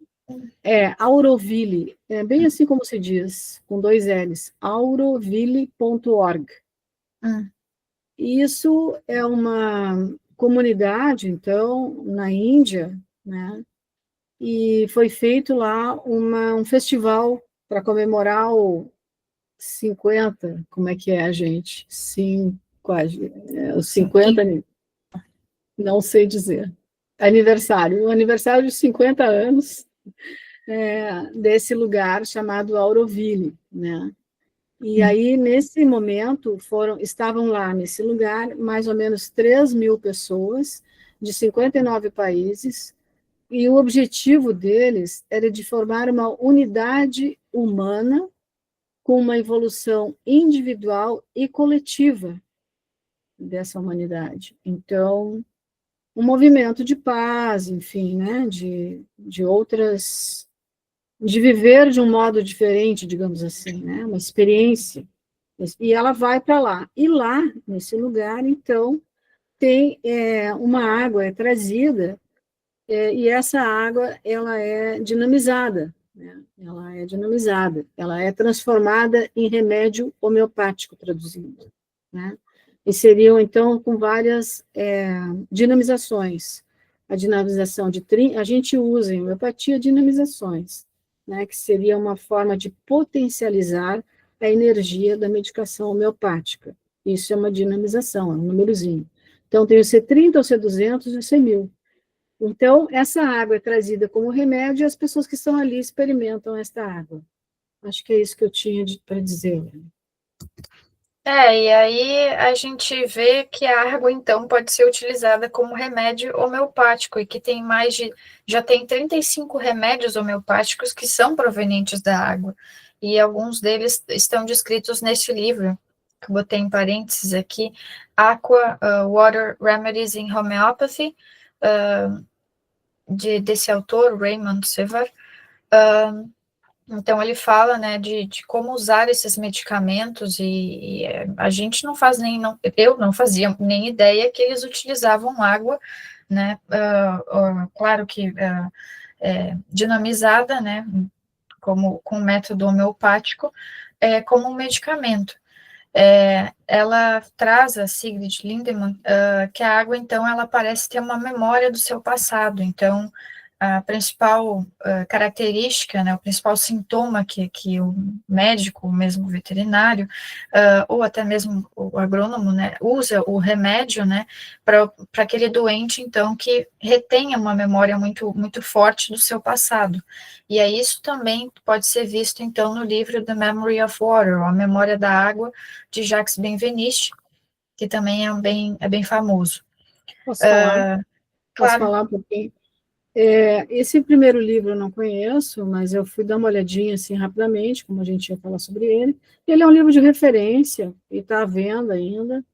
Auroville, é bem assim como se diz, com 2 L's, auroville.org. Isso é uma comunidade, então, na Índia, né? E foi feito lá um festival para comemorar o 50, como é que é, gente? Os 50, não sei dizer. O aniversário de 50 anos desse lugar chamado Auroville, né? E aí, nesse momento, estavam lá nesse lugar mais ou menos 3.000 pessoas de 59 países, e o objetivo deles era de formar uma unidade humana com uma evolução individual e coletiva dessa humanidade. Então, um movimento de paz, enfim, né, de outras, de viver de um modo diferente, digamos assim, né, uma experiência. E ela vai para lá. E lá, nesse lugar, então, tem uma água trazida, e essa água ela é dinamizada, né? Ela é transformada em remédio homeopático, traduzindo, né? E seriam, então, com várias dinamizações. A dinamização a gente usa em homeopatia dinamizações, né? Que seria uma forma de potencializar a energia da medicação homeopática. Isso é uma dinamização, é um númerozinho. Então, tem o C30, o C200 e o C1000. Então, essa água é trazida como remédio e as pessoas que estão ali experimentam esta água. Acho que é isso que eu tinha para dizer. E aí a gente vê que a água, então, pode ser utilizada como remédio homeopático e que já tem 35 remédios homeopáticos que são provenientes da água. E alguns deles estão descritos neste livro, que eu botei em parênteses aqui, Aqua Water Remedies in Homeopathy, desse autor, Raymond Sevar. Então, ele fala, né, de como usar esses medicamentos e a gente não faz eu não fazia nem ideia que eles utilizavam água, né, claro que dinamizada, né, com método homeopático, como um medicamento. Ela traz, a Sigrid Lindemann, que a água, então, ela parece ter uma memória do seu passado. Então, a principal característica, né, o principal sintoma que o médico, o mesmo veterinário, ou até mesmo o agrônomo, né, usa o remédio, né, para aquele doente, então, que retenha uma memória muito, muito forte do seu passado. E aí isso também pode ser visto, então, no livro The Memory of Water, A Memória da Água, de Jacques Benveniste, que também é bem famoso. Posso falar? Posso Claro. falar um pouquinho? Esse primeiro livro eu não conheço, mas eu fui dar uma olhadinha assim rapidamente, como a gente ia falar sobre ele. Ele é um livro de referência, e está à venda ainda,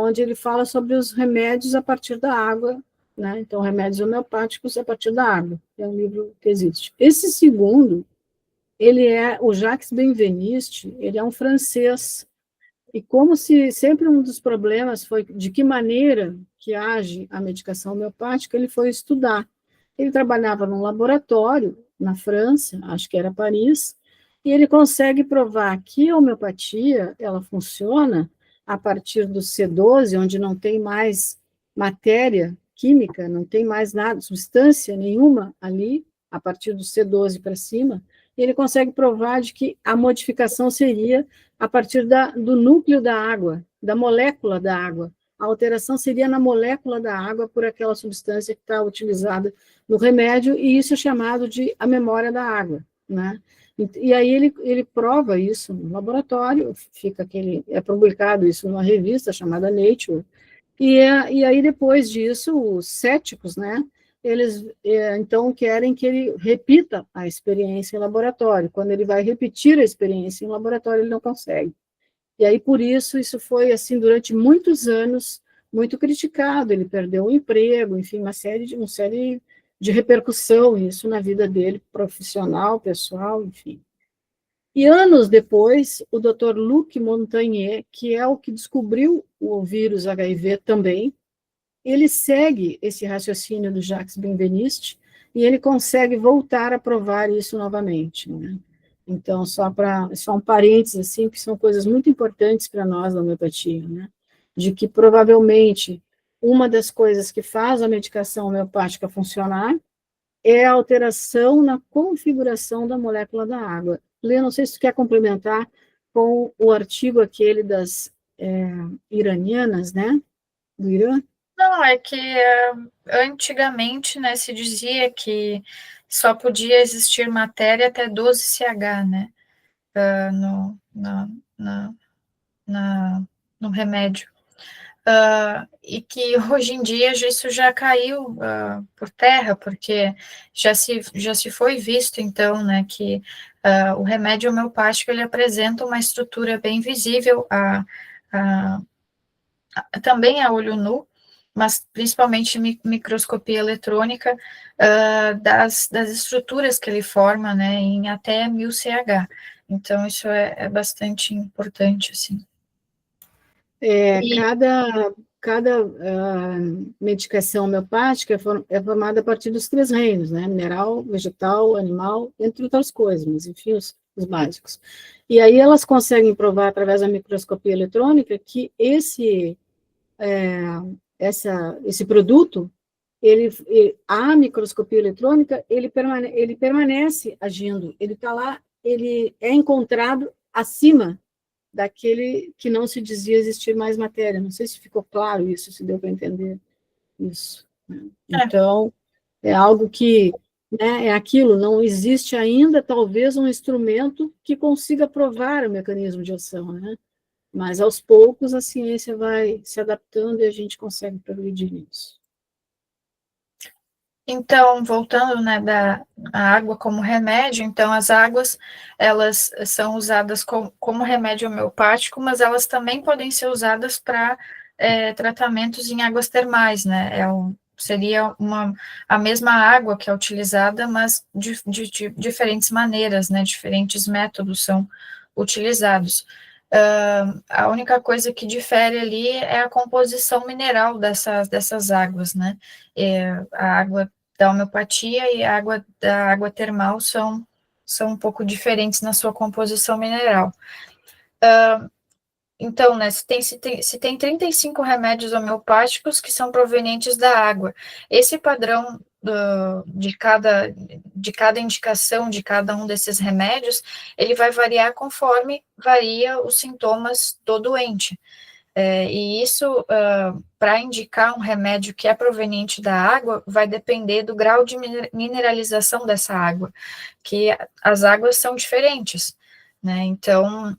onde ele fala sobre os remédios a partir da água, né? Então, remédios homeopáticos a partir da água. É um livro que existe. Esse segundo, o Jacques Benveniste, ele é um francês, e como se sempre um dos problemas foi de que maneira que age a medicação homeopática, ele foi estudar. Ele trabalhava num laboratório na França, acho que era Paris, e ele consegue provar que a homeopatia, ela funciona a partir do C12, onde não tem mais matéria química, não tem mais nada, substância nenhuma ali, a partir do C12 para cima, e ele consegue provar de que a modificação seria a partir do núcleo da água, da molécula da água. A alteração seria na molécula da água por aquela substância que está utilizada no remédio, e isso é chamado de a memória da água, né? E aí ele prova isso no laboratório, é publicado isso numa revista chamada Nature, e aí depois disso, os céticos, né, eles então querem que ele repita a experiência em laboratório. Quando ele vai repetir a experiência em laboratório, ele não consegue. E aí, por isso foi, assim, durante muitos anos, muito criticado. Ele perdeu o emprego, enfim, uma série de repercussão, isso na vida dele, profissional, pessoal, enfim. E anos depois, o Dr. Luc Montagnier, que é o que descobriu o vírus HIV também, ele segue esse raciocínio do Jacques Benveniste, e ele consegue voltar a provar isso novamente, né? Então, só um parênteses, assim, que são coisas muito importantes para nós da homeopatia, né? De que, provavelmente, uma das coisas que faz a medicação homeopática funcionar é a alteração na configuração da molécula da água. Lê, não sei se tu quer complementar com o artigo aquele das iranianas, né? Do Irã. Não, é que antigamente, né, se dizia que só podia existir matéria até 12 CH, né, no, no remédio. E que hoje em dia isso já caiu por terra, porque já se foi visto, então, né, que o remédio homeopático ele apresenta uma estrutura bem visível também a olho nu, mas principalmente microscopia eletrônica das estruturas que ele forma, né, em até 1000 CH. Então, isso é bastante importante, assim. Cada medicação homeopática é formada a partir dos 3 reinos, né? Mineral, vegetal, animal, entre outras coisas, mas enfim, os básicos. E aí elas conseguem provar, através da microscopia eletrônica, que esse produto, a microscopia eletrônica, ele permanece agindo, ele está lá, ele é encontrado acima daquele que não se dizia existir mais matéria. Não sei se ficou claro isso, se deu para entender isso, né? Então, é algo que, né, é aquilo, não existe ainda, talvez, um instrumento que consiga provar o mecanismo de ação, né? Mas, aos poucos, a ciência vai se adaptando e a gente consegue progredir nisso. Então, voltando, né, da água como remédio, então as águas, elas são usadas como remédio homeopático, mas elas também podem ser usadas para tratamentos em águas termais, né, seria a mesma água que é utilizada, mas de diferentes maneiras, né, diferentes métodos são utilizados. A única coisa que difere ali é a composição mineral dessas águas, né, a água da homeopatia e a água da água termal são um pouco diferentes na sua composição mineral. Então, né, se tem 35 remédios homeopáticos que são provenientes da água. Esse padrão de cada indicação de cada um desses remédios, ele vai variar conforme varia os sintomas do doente. E isso, para indicar um remédio que é proveniente da água, vai depender do grau de mineralização dessa água, que as águas são diferentes, né? Então,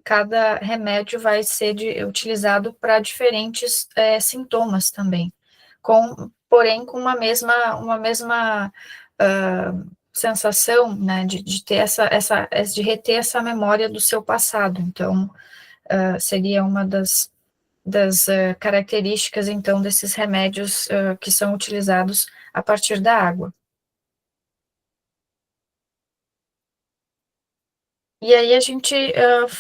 cada remédio vai ser utilizado para diferentes sintomas também, porém com uma mesma sensação, né, de ter de reter essa memória do seu passado. Então, seria uma das características, então, desses remédios que são utilizados a partir da água. E aí a gente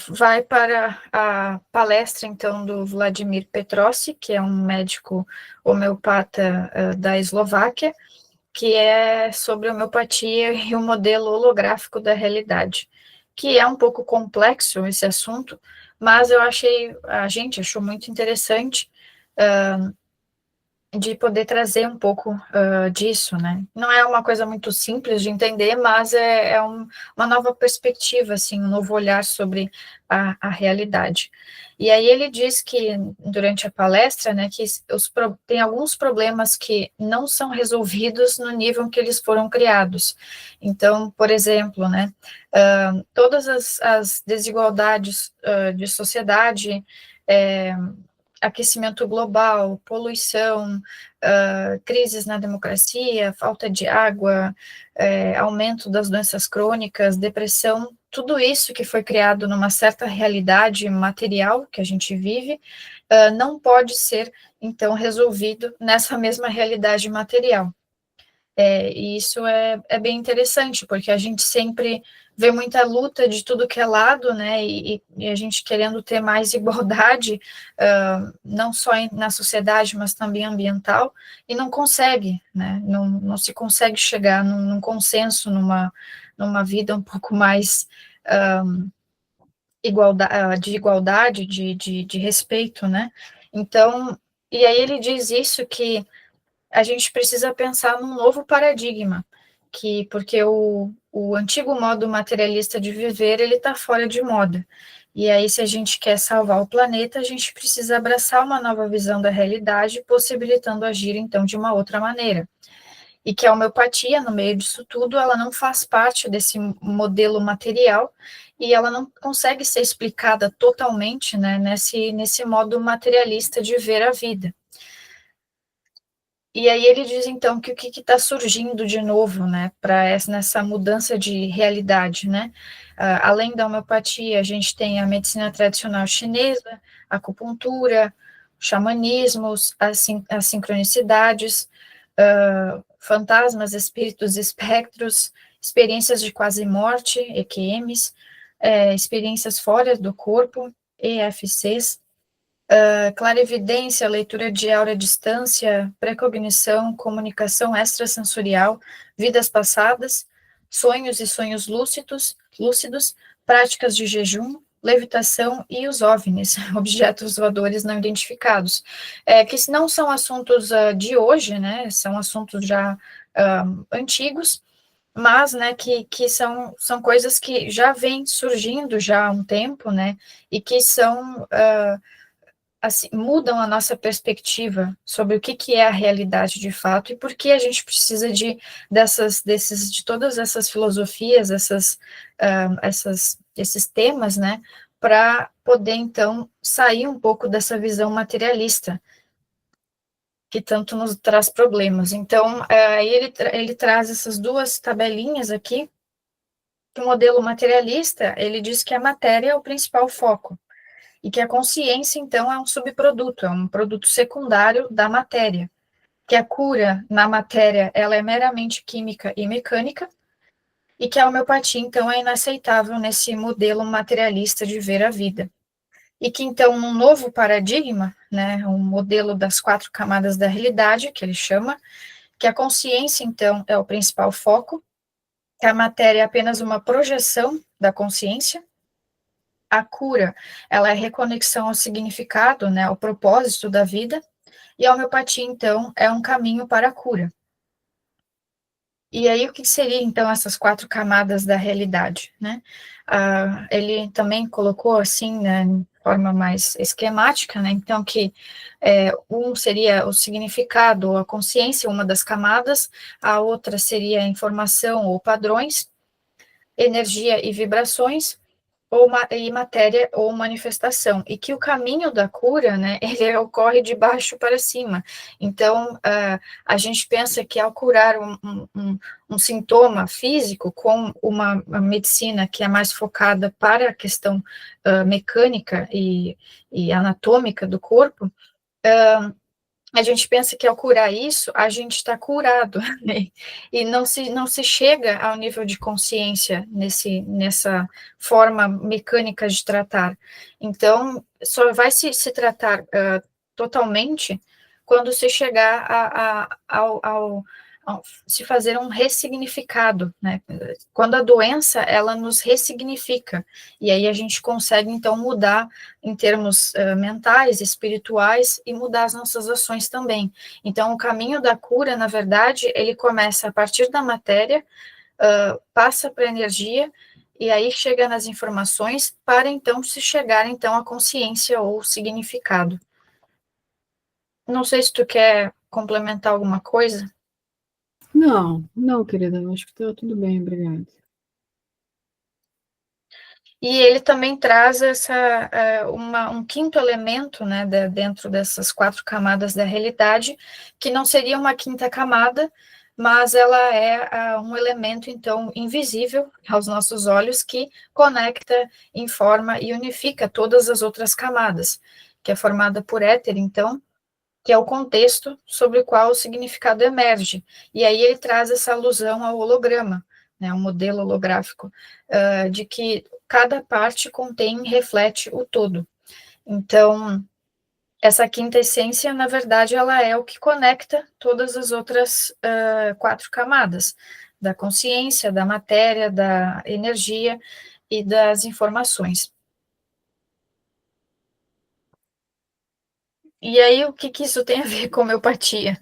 vai para a palestra, então, do Vladimir Petrosi, que é um médico homeopata da Eslováquia, que é sobre homeopatia e o modelo holográfico da realidade, que é um pouco complexo esse assunto, mas a gente achou muito interessante de poder trazer um pouco disso, né? Não é uma coisa muito simples de entender, mas é uma nova perspectiva, assim, um novo olhar sobre a realidade. E aí ele diz que, durante a palestra, né, que tem alguns problemas que não são resolvidos no nível que eles foram criados. Então, por exemplo, né, todas as desigualdades de sociedade, aquecimento global, poluição, crises na democracia, falta de água, aumento das doenças crônicas, depressão, tudo isso que foi criado numa certa realidade material que a gente vive, não pode ser, então, resolvido nessa mesma realidade material. E isso é bem interessante, porque a gente sempre vê muita luta de tudo que é lado, né, e a gente querendo ter mais igualdade, não só na sociedade, mas também ambiental, e não consegue, né, não se consegue chegar num consenso, numa vida um pouco mais de igualdade, de respeito, né, então, e aí ele diz isso, que a gente precisa pensar num novo paradigma, porque o antigo modo materialista de viver, ele está fora de moda. E aí, se a gente quer salvar o planeta, a gente precisa abraçar uma nova visão da realidade, possibilitando agir, então, de uma outra maneira. E que a homeopatia, no meio disso tudo, ela não faz parte desse modelo material, e ela não consegue ser explicada totalmente, né, nesse modo materialista de ver a vida. E aí ele diz, então, que o que está surgindo de novo, né, nessa mudança de realidade, né? Além da homeopatia, a gente tem a medicina tradicional chinesa, a acupuntura, xamanismos, as sincronicidades, fantasmas, espíritos, espectros, experiências de quase morte, EQMs, experiências fora do corpo, EFCs, clarividência, leitura de aura à distância, precognição, comunicação extrasensorial, vidas passadas, sonhos e sonhos lúcidos, práticas de jejum, levitação e os OVNIs, objetos voadores não identificados, que não são assuntos de hoje, né, são assuntos já antigos, mas, né, que são coisas que já vêm surgindo já há um tempo, né, e que são assim, mudam a nossa perspectiva sobre o que é a realidade de fato e por que a gente precisa de todas essas filosofias, esses temas, né, para poder, então, sair um pouco dessa visão materialista que tanto nos traz problemas. Então, ele traz essas duas tabelinhas aqui, que o modelo materialista, ele diz que a matéria é o principal foco, e que a consciência, então, é um subproduto, é um produto secundário da matéria, que a cura na matéria, ela é meramente química e mecânica, e que a homeopatia, então, é inaceitável nesse modelo materialista de ver a vida. E que, então, num novo paradigma, né, um modelo das 4 camadas da realidade, que ele chama, que a consciência, então, é o principal foco, que a matéria é apenas uma projeção da consciência, a cura, ela é reconexão ao significado, né, ao propósito da vida, e a homeopatia, então, é um caminho para a cura. E aí, o que seria, então, essas 4 camadas da realidade, né? Ele também colocou, assim, né, de forma mais esquemática, né, então, que um seria o significado, a consciência, uma das camadas, a outra seria a informação ou padrões, energia e vibrações, e matéria ou manifestação, e que o caminho da cura, né, ele ocorre de baixo para cima. Então, a gente pensa que ao curar um sintoma físico com uma medicina que é mais focada para a questão mecânica e anatômica do corpo, a gente pensa que ao curar isso, a gente está curado, né? E não se chega ao nível de consciência nessa forma mecânica de tratar. Então, só vai se tratar totalmente quando se chegar ao se fazer um ressignificado, né? Quando a doença, ela nos ressignifica, e aí a gente consegue, então, mudar em termos mentais, espirituais, e mudar as nossas ações também. Então, o caminho da cura, na verdade, ele começa a partir da matéria, passa para a energia, e aí chega nas informações, para então se chegar, então, à consciência ou significado. Não sei se tu quer complementar alguma coisa. Não, querida, acho que está tudo bem, obrigada. E ele também traz um quinto elemento, né, dentro dessas 4 camadas da realidade, que não seria uma quinta camada, mas ela é um elemento, então, invisível aos nossos olhos, que conecta, informa e unifica todas as outras camadas, que é formada por éter, então, que é o contexto sobre o qual o significado emerge. E aí ele traz essa alusão ao holograma, né, um modelo holográfico, de que cada parte contém e reflete o todo. Então, essa quinta essência, na verdade, ela é o que conecta todas as outras 4 camadas, da consciência, da matéria, da energia e das informações. E aí, o que isso tem a ver com homeopatia?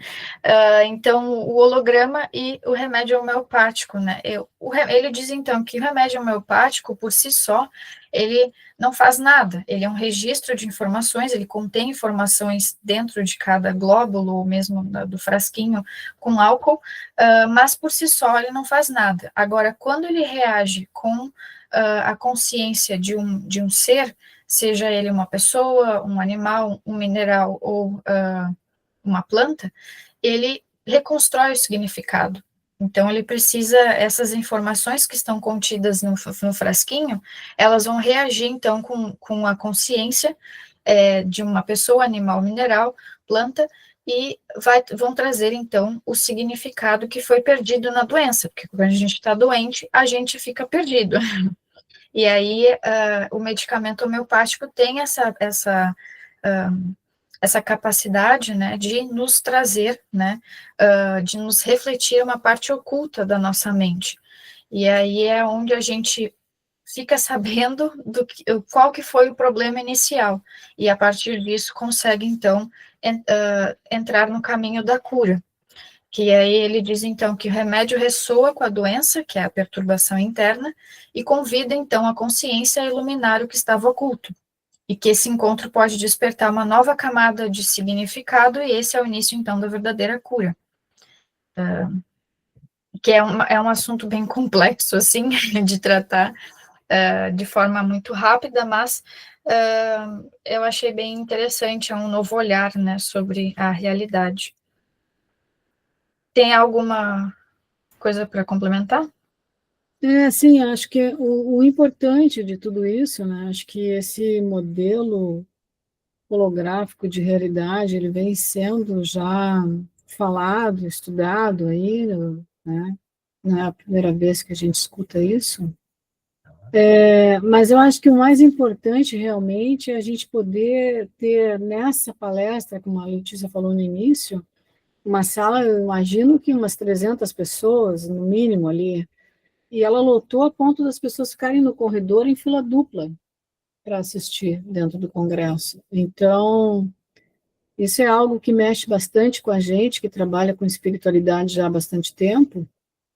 Então, o holograma e o remédio homeopático, né? Ele diz, então, que o remédio homeopático, por si só, ele não faz nada. Ele é um registro de informações, ele contém informações dentro de cada glóbulo, ou mesmo do frasquinho, com álcool, mas por si só ele não faz nada. Agora, quando ele reage com a consciência de um ser, seja ele uma pessoa, um animal, um mineral ou uma planta, ele reconstrói o significado. Então, ele precisa, essas informações que estão contidas no frasquinho, elas vão reagir, então, com a consciência de uma pessoa, animal, mineral, planta, e vão trazer, então, o significado que foi perdido na doença, porque quando a gente está doente, a gente fica perdido. E aí, o medicamento homeopático tem essa capacidade, né, de nos trazer, né, de nos refletir uma parte oculta da nossa mente. E aí é onde a gente fica sabendo qual que foi o problema inicial. E a partir disso consegue, então, entrar no caminho da cura. Que aí ele diz, então, que o remédio ressoa com a doença, que é a perturbação interna, e convida, então, a consciência a iluminar o que estava oculto, e que esse encontro pode despertar uma nova camada de significado, e esse é o início, então, da verdadeira cura. Que é um assunto bem complexo, assim, de tratar de forma muito rápida, mas eu achei bem interessante, é um novo olhar, né, sobre a realidade. Tem alguma coisa para complementar? Sim, acho que o importante de tudo isso, né, acho que esse modelo holográfico de realidade, ele vem sendo já falado, estudado aí, né, não é a primeira vez que a gente escuta isso, mas eu acho que o mais importante realmente é a gente poder ter nessa palestra, como a Letícia falou no início, uma sala, eu imagino que umas 300 pessoas, no mínimo ali, e ela lotou a ponto das pessoas ficarem no corredor em fila dupla para assistir dentro do Congresso. Então, isso é algo que mexe bastante com a gente, que trabalha com espiritualidade já há bastante tempo,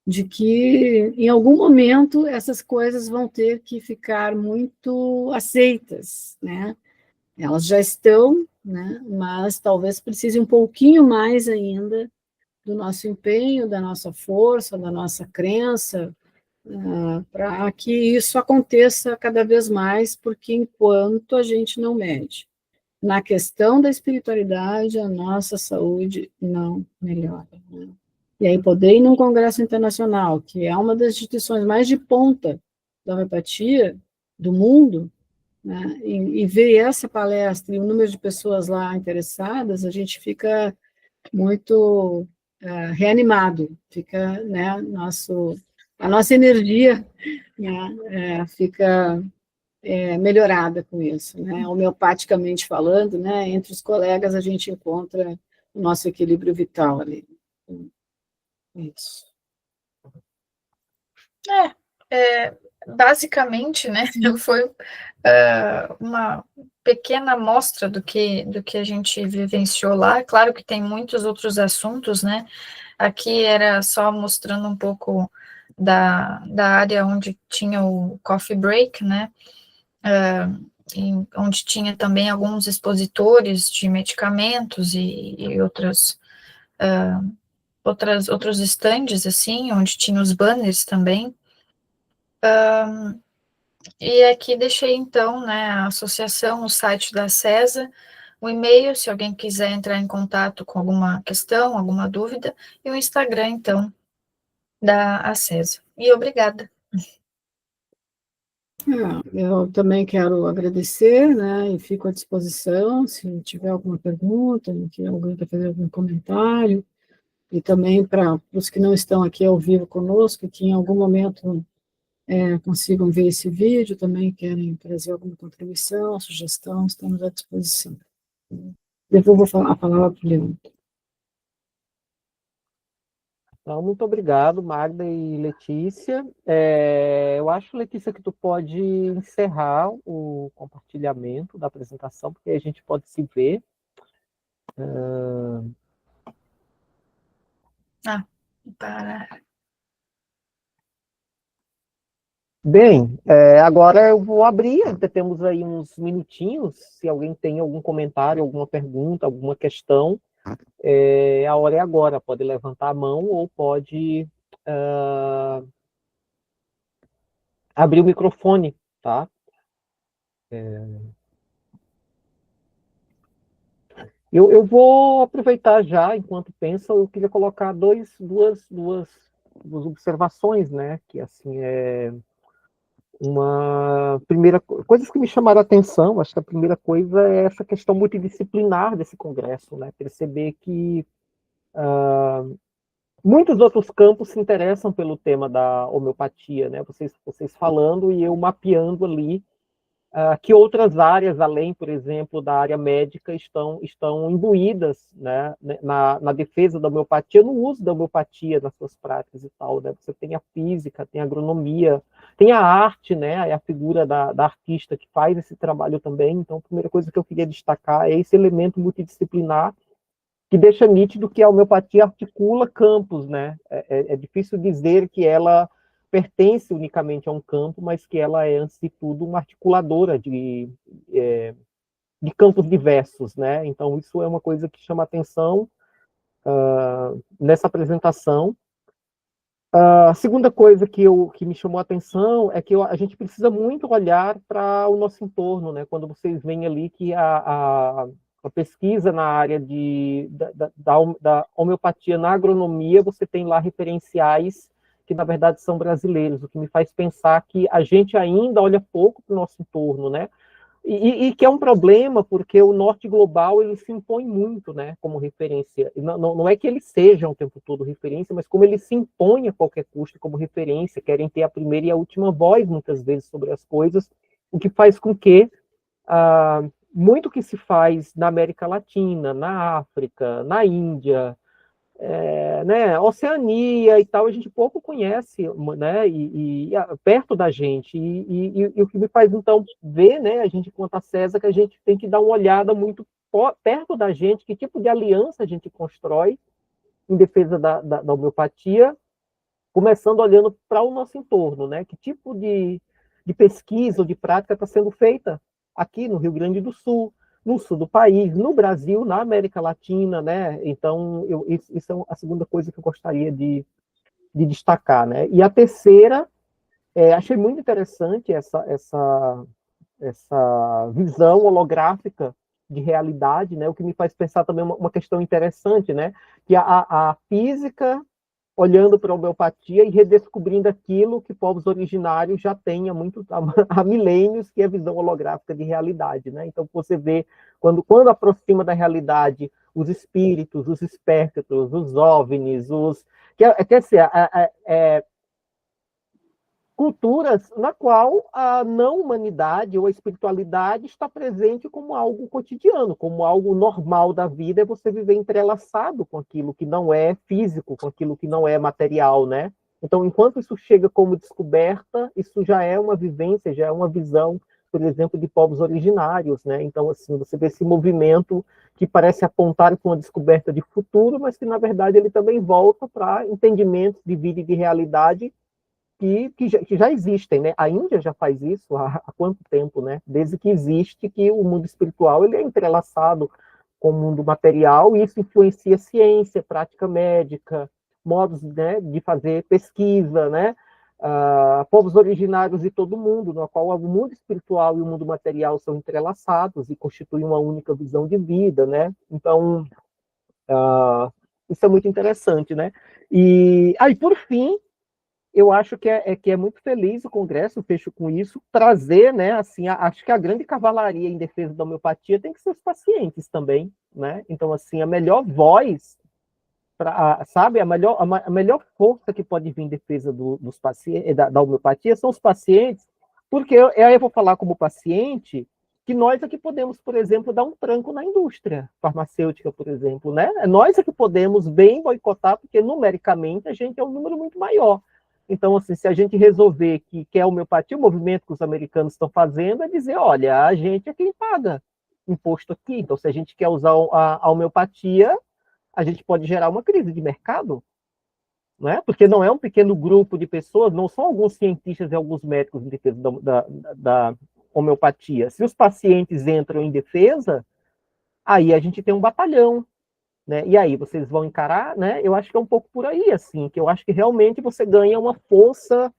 de que em algum momento essas coisas vão ter que ficar muito aceitas, né? Elas já estão, né? Mas talvez precise um pouquinho mais ainda do nosso empenho, da nossa força, da nossa crença, para que isso aconteça cada vez mais, porque enquanto a gente não mede na questão da espiritualidade, a nossa saúde não melhora. Né? E aí poder ir num congresso internacional, que é uma das instituições mais de ponta da homeopatia do mundo, né? E ver essa palestra e o número de pessoas lá interessadas, a gente fica muito reanimado, fica, né, a nossa energia, né, fica melhorada com isso, né, homeopaticamente falando, né, entre os colegas a gente encontra o nosso equilíbrio vital ali. Isso. Basicamente, né, foi uma pequena amostra do que a gente vivenciou lá. Claro que tem muitos outros assuntos, né, aqui era só mostrando um pouco da área onde tinha o coffee break, né, onde tinha também alguns expositores de medicamentos e outros estandes, assim, onde tinha os banners também. E aqui deixei, então, né, a associação, o site da CESA, o e-mail, se alguém quiser entrar em contato com alguma questão, alguma dúvida, e o Instagram, então, da ACESA. E obrigada. Eu também quero agradecer, né, e fico à disposição, se tiver alguma pergunta, se alguém quer fazer algum comentário, e também para os que não estão aqui ao vivo conosco, que em algum momento consigam ver esse vídeo, também querem trazer alguma contribuição, sugestão, estamos à disposição. Depois vou a palavra para o Leandro. Então, muito obrigado, Magda e Letícia. Eu acho, Letícia, que tu pode encerrar o compartilhamento da apresentação, porque a gente pode se ver. Para. Bem, agora eu vou abrir, ainda temos aí uns minutinhos, se alguém tem algum comentário, alguma pergunta, alguma questão, a hora é agora, pode levantar a mão ou pode abrir o microfone, tá? Eu vou aproveitar já, enquanto pensa, eu queria colocar duas observações, né, que assim uma primeira coisas que me chamaram a atenção. Acho que a primeira coisa é essa questão multidisciplinar desse congresso, né? Perceber que muitos outros campos se interessam pelo tema da homeopatia, né? Vocês falando e eu mapeando ali que outras áreas, além, por exemplo, da área médica, estão imbuídas, né, na defesa da homeopatia, no uso da homeopatia nas suas práticas e tal, né? Você tem a física, tem a agronomia, tem a arte, né, a figura da artista que faz esse trabalho também. Então, a primeira coisa que eu queria destacar é esse elemento multidisciplinar que deixa nítido que a homeopatia articula campos, né? É difícil dizer que ela pertence unicamente a um campo, mas que ela é, antes de tudo, uma articuladora de campos diversos, né? Então, isso é uma coisa que chama atenção nessa apresentação. A segunda coisa que me chamou a atenção é que a gente precisa muito olhar para o nosso entorno, né? Quando vocês veem ali que a pesquisa na área da homeopatia na agronomia, você tem lá referenciais que, na verdade, são brasileiros, o que me faz pensar que a gente ainda olha pouco para o nosso entorno, né? E que é um problema, porque o norte global ele se impõe muito, né, como referência. Não é que eles sejam o tempo todo referência, mas como eles se impõem a qualquer custo como referência, querem ter a primeira e a última voz, muitas vezes, sobre as coisas, o que faz com que muito que se faz na América Latina, na África, na Índia, né, Oceania e tal, a gente pouco conhece, né, perto da gente, e o que me faz, então, ver, né, a gente conta a César, que a gente tem que dar uma olhada muito perto da gente, que tipo de aliança a gente constrói em defesa da homeopatia, começando olhando para o nosso entorno, né, que tipo de pesquisa ou de prática está sendo feita aqui no Rio Grande do Sul, no sul do país, no Brasil, na América Latina, né? Então, isso é a segunda coisa que eu gostaria de destacar, né? E a terceira, achei muito interessante essa visão holográfica de realidade, né? O que me faz pensar também uma questão interessante, né? Que a física olhando para a homeopatia e redescobrindo aquilo que povos originários já têm há milênios, que é a visão holográfica de realidade, né? Então, você vê, quando aproxima da realidade, os espíritos, os espectros, os OVNIs, quer dizer, culturas na qual a não-humanidade ou a espiritualidade está presente como algo cotidiano, como algo normal da vida, é você viver entrelaçado com aquilo que não é físico, com aquilo que não é material, né? Então, enquanto isso chega como descoberta, isso já é uma vivência, já é uma visão, por exemplo, de povos originários, né? Então, assim, você vê esse movimento que parece apontar para uma descoberta de futuro, mas que, na verdade, ele também volta para entendimentos de vida e de realidade que já existem, né? A Índia já faz isso há quanto tempo, né? Desde que existe, que o mundo espiritual ele é entrelaçado com o mundo material, e isso influencia ciência, prática médica, modos, né, de fazer pesquisa, né? Povos originários de todo o mundo, no qual o mundo espiritual e o mundo material são entrelaçados e constituem uma única visão de vida, né? Então, isso é muito interessante, né? E aí, por fim, eu acho que é muito feliz o Congresso, eu fecho com isso, trazer, né, assim, acho que a grande cavalaria em defesa da homeopatia tem que ser os pacientes também, né? Então, assim, a melhor voz sabe, a melhor força que pode vir em defesa dos pacientes, da homeopatia são os pacientes, porque aí eu vou falar como paciente, que nós é que podemos, por exemplo, dar um tranco na indústria farmacêutica, por exemplo, né? Nós é que podemos bem boicotar, porque numericamente a gente é um número muito maior. Então, assim, se a gente resolver que quer homeopatia, o movimento que os americanos estão fazendo é dizer, olha, a gente é quem paga imposto aqui. Então, se a gente quer usar a homeopatia, a gente pode gerar uma crise de mercado, né? Porque não é um pequeno grupo de pessoas, não são alguns cientistas e alguns médicos em defesa da homeopatia. Se os pacientes entram em defesa, aí a gente tem um batalhão, né? E aí vocês vão encarar, né? Eu acho que é um pouco por aí, assim, que eu acho que realmente você ganha uma força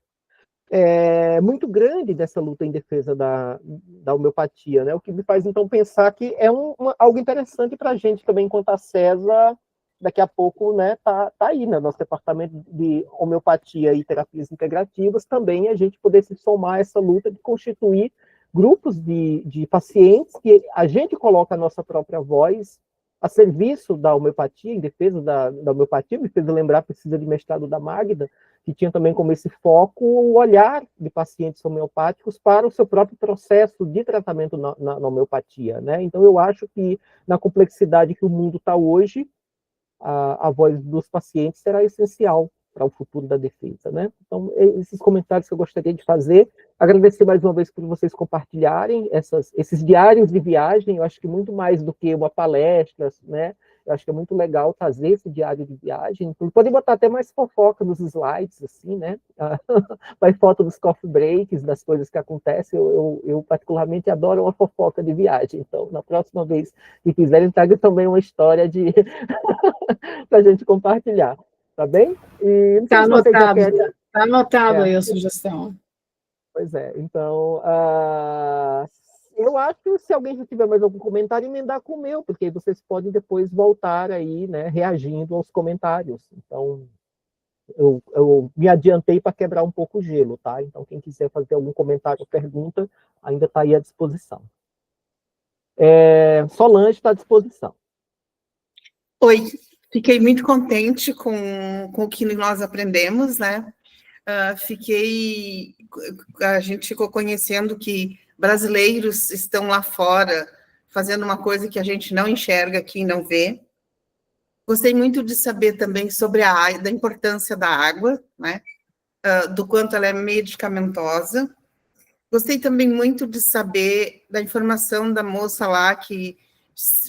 muito grande dessa luta em defesa da homeopatia, né? O que me faz, então, pensar que é algo interessante para a gente também, enquanto a CESA, daqui a pouco, né, tá aí, né, nosso departamento de homeopatia e terapias integrativas, também a gente poder se somar a essa luta de constituir grupos de pacientes que a gente coloca a nossa própria voz a serviço da homeopatia, em defesa da homeopatia. Me fez lembrar, precisa de mestrado da Magda, que tinha também como esse foco o olhar de pacientes homeopáticos para o seu próprio processo de tratamento na homeopatia, né? Então, eu acho que, na complexidade que o mundo está hoje, a voz dos pacientes será essencial para o futuro da defesa, né? Então, esses comentários que eu gostaria de fazer, agradecer mais uma vez por vocês compartilharem esses diários de viagem. Eu acho que muito mais do que uma palestra, né? Eu acho que é muito legal trazer esse diário de viagem. Podem botar até mais fofoca nos slides, assim, né? Mais foto dos coffee breaks, das coisas que acontecem. Eu particularmente adoro uma fofoca de viagem. Então, na próxima vez que quiserem, traga também uma história para a gente compartilhar. Tá bem? E não sei se vocês já querem... Tá anotado aí a sugestão. Pois é, então, eu acho que se alguém já tiver mais algum comentário, emendar com o meu, porque vocês podem depois voltar aí, né, reagindo aos comentários. Então, eu me adiantei para quebrar um pouco o gelo, tá? Então, quem quiser fazer algum comentário ou pergunta, ainda está aí à disposição. Solange está à disposição. Oi, fiquei muito contente com o que nós aprendemos, né? A gente ficou conhecendo que brasileiros estão lá fora fazendo uma coisa que a gente não enxerga aqui e não vê. Gostei muito de saber também sobre da importância da água, né? Do quanto ela é medicamentosa. Gostei também muito de saber da informação da moça lá que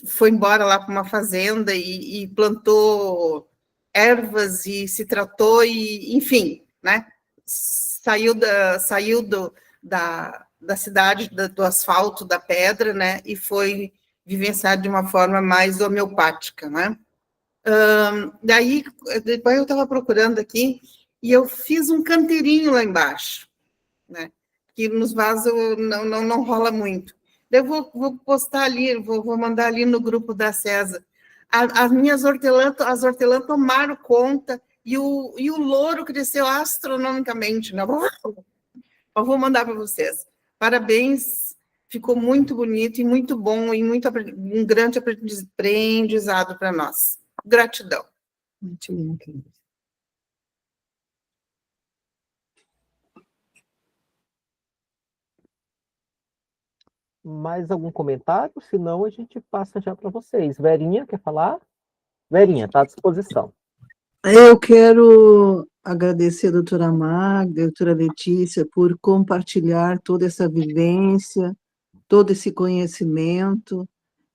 foi embora lá para uma fazenda e plantou ervas e se tratou, e, enfim, né? Saiu da cidade, do asfalto, da pedra, né? E foi vivenciar de uma forma mais homeopática, né? Daí, depois eu estava procurando aqui e eu fiz um canteirinho lá embaixo, né? Que nos vasos não rola muito. Eu vou postar ali, vou mandar ali no grupo da CESA. As minhas hortelãs tomaram conta e o louro cresceu astronomicamente, né? Eu vou mandar para vocês. Parabéns, ficou muito bonito e muito bom, e um grande aprendizado para nós. Gratidão. Muito bom, querido. Mais algum comentário? Senão a gente passa já para vocês. Verinha, quer falar? Verinha, está à disposição. Eu quero agradecer a doutora Magda, a doutora Letícia, por compartilhar toda essa vivência, todo esse conhecimento,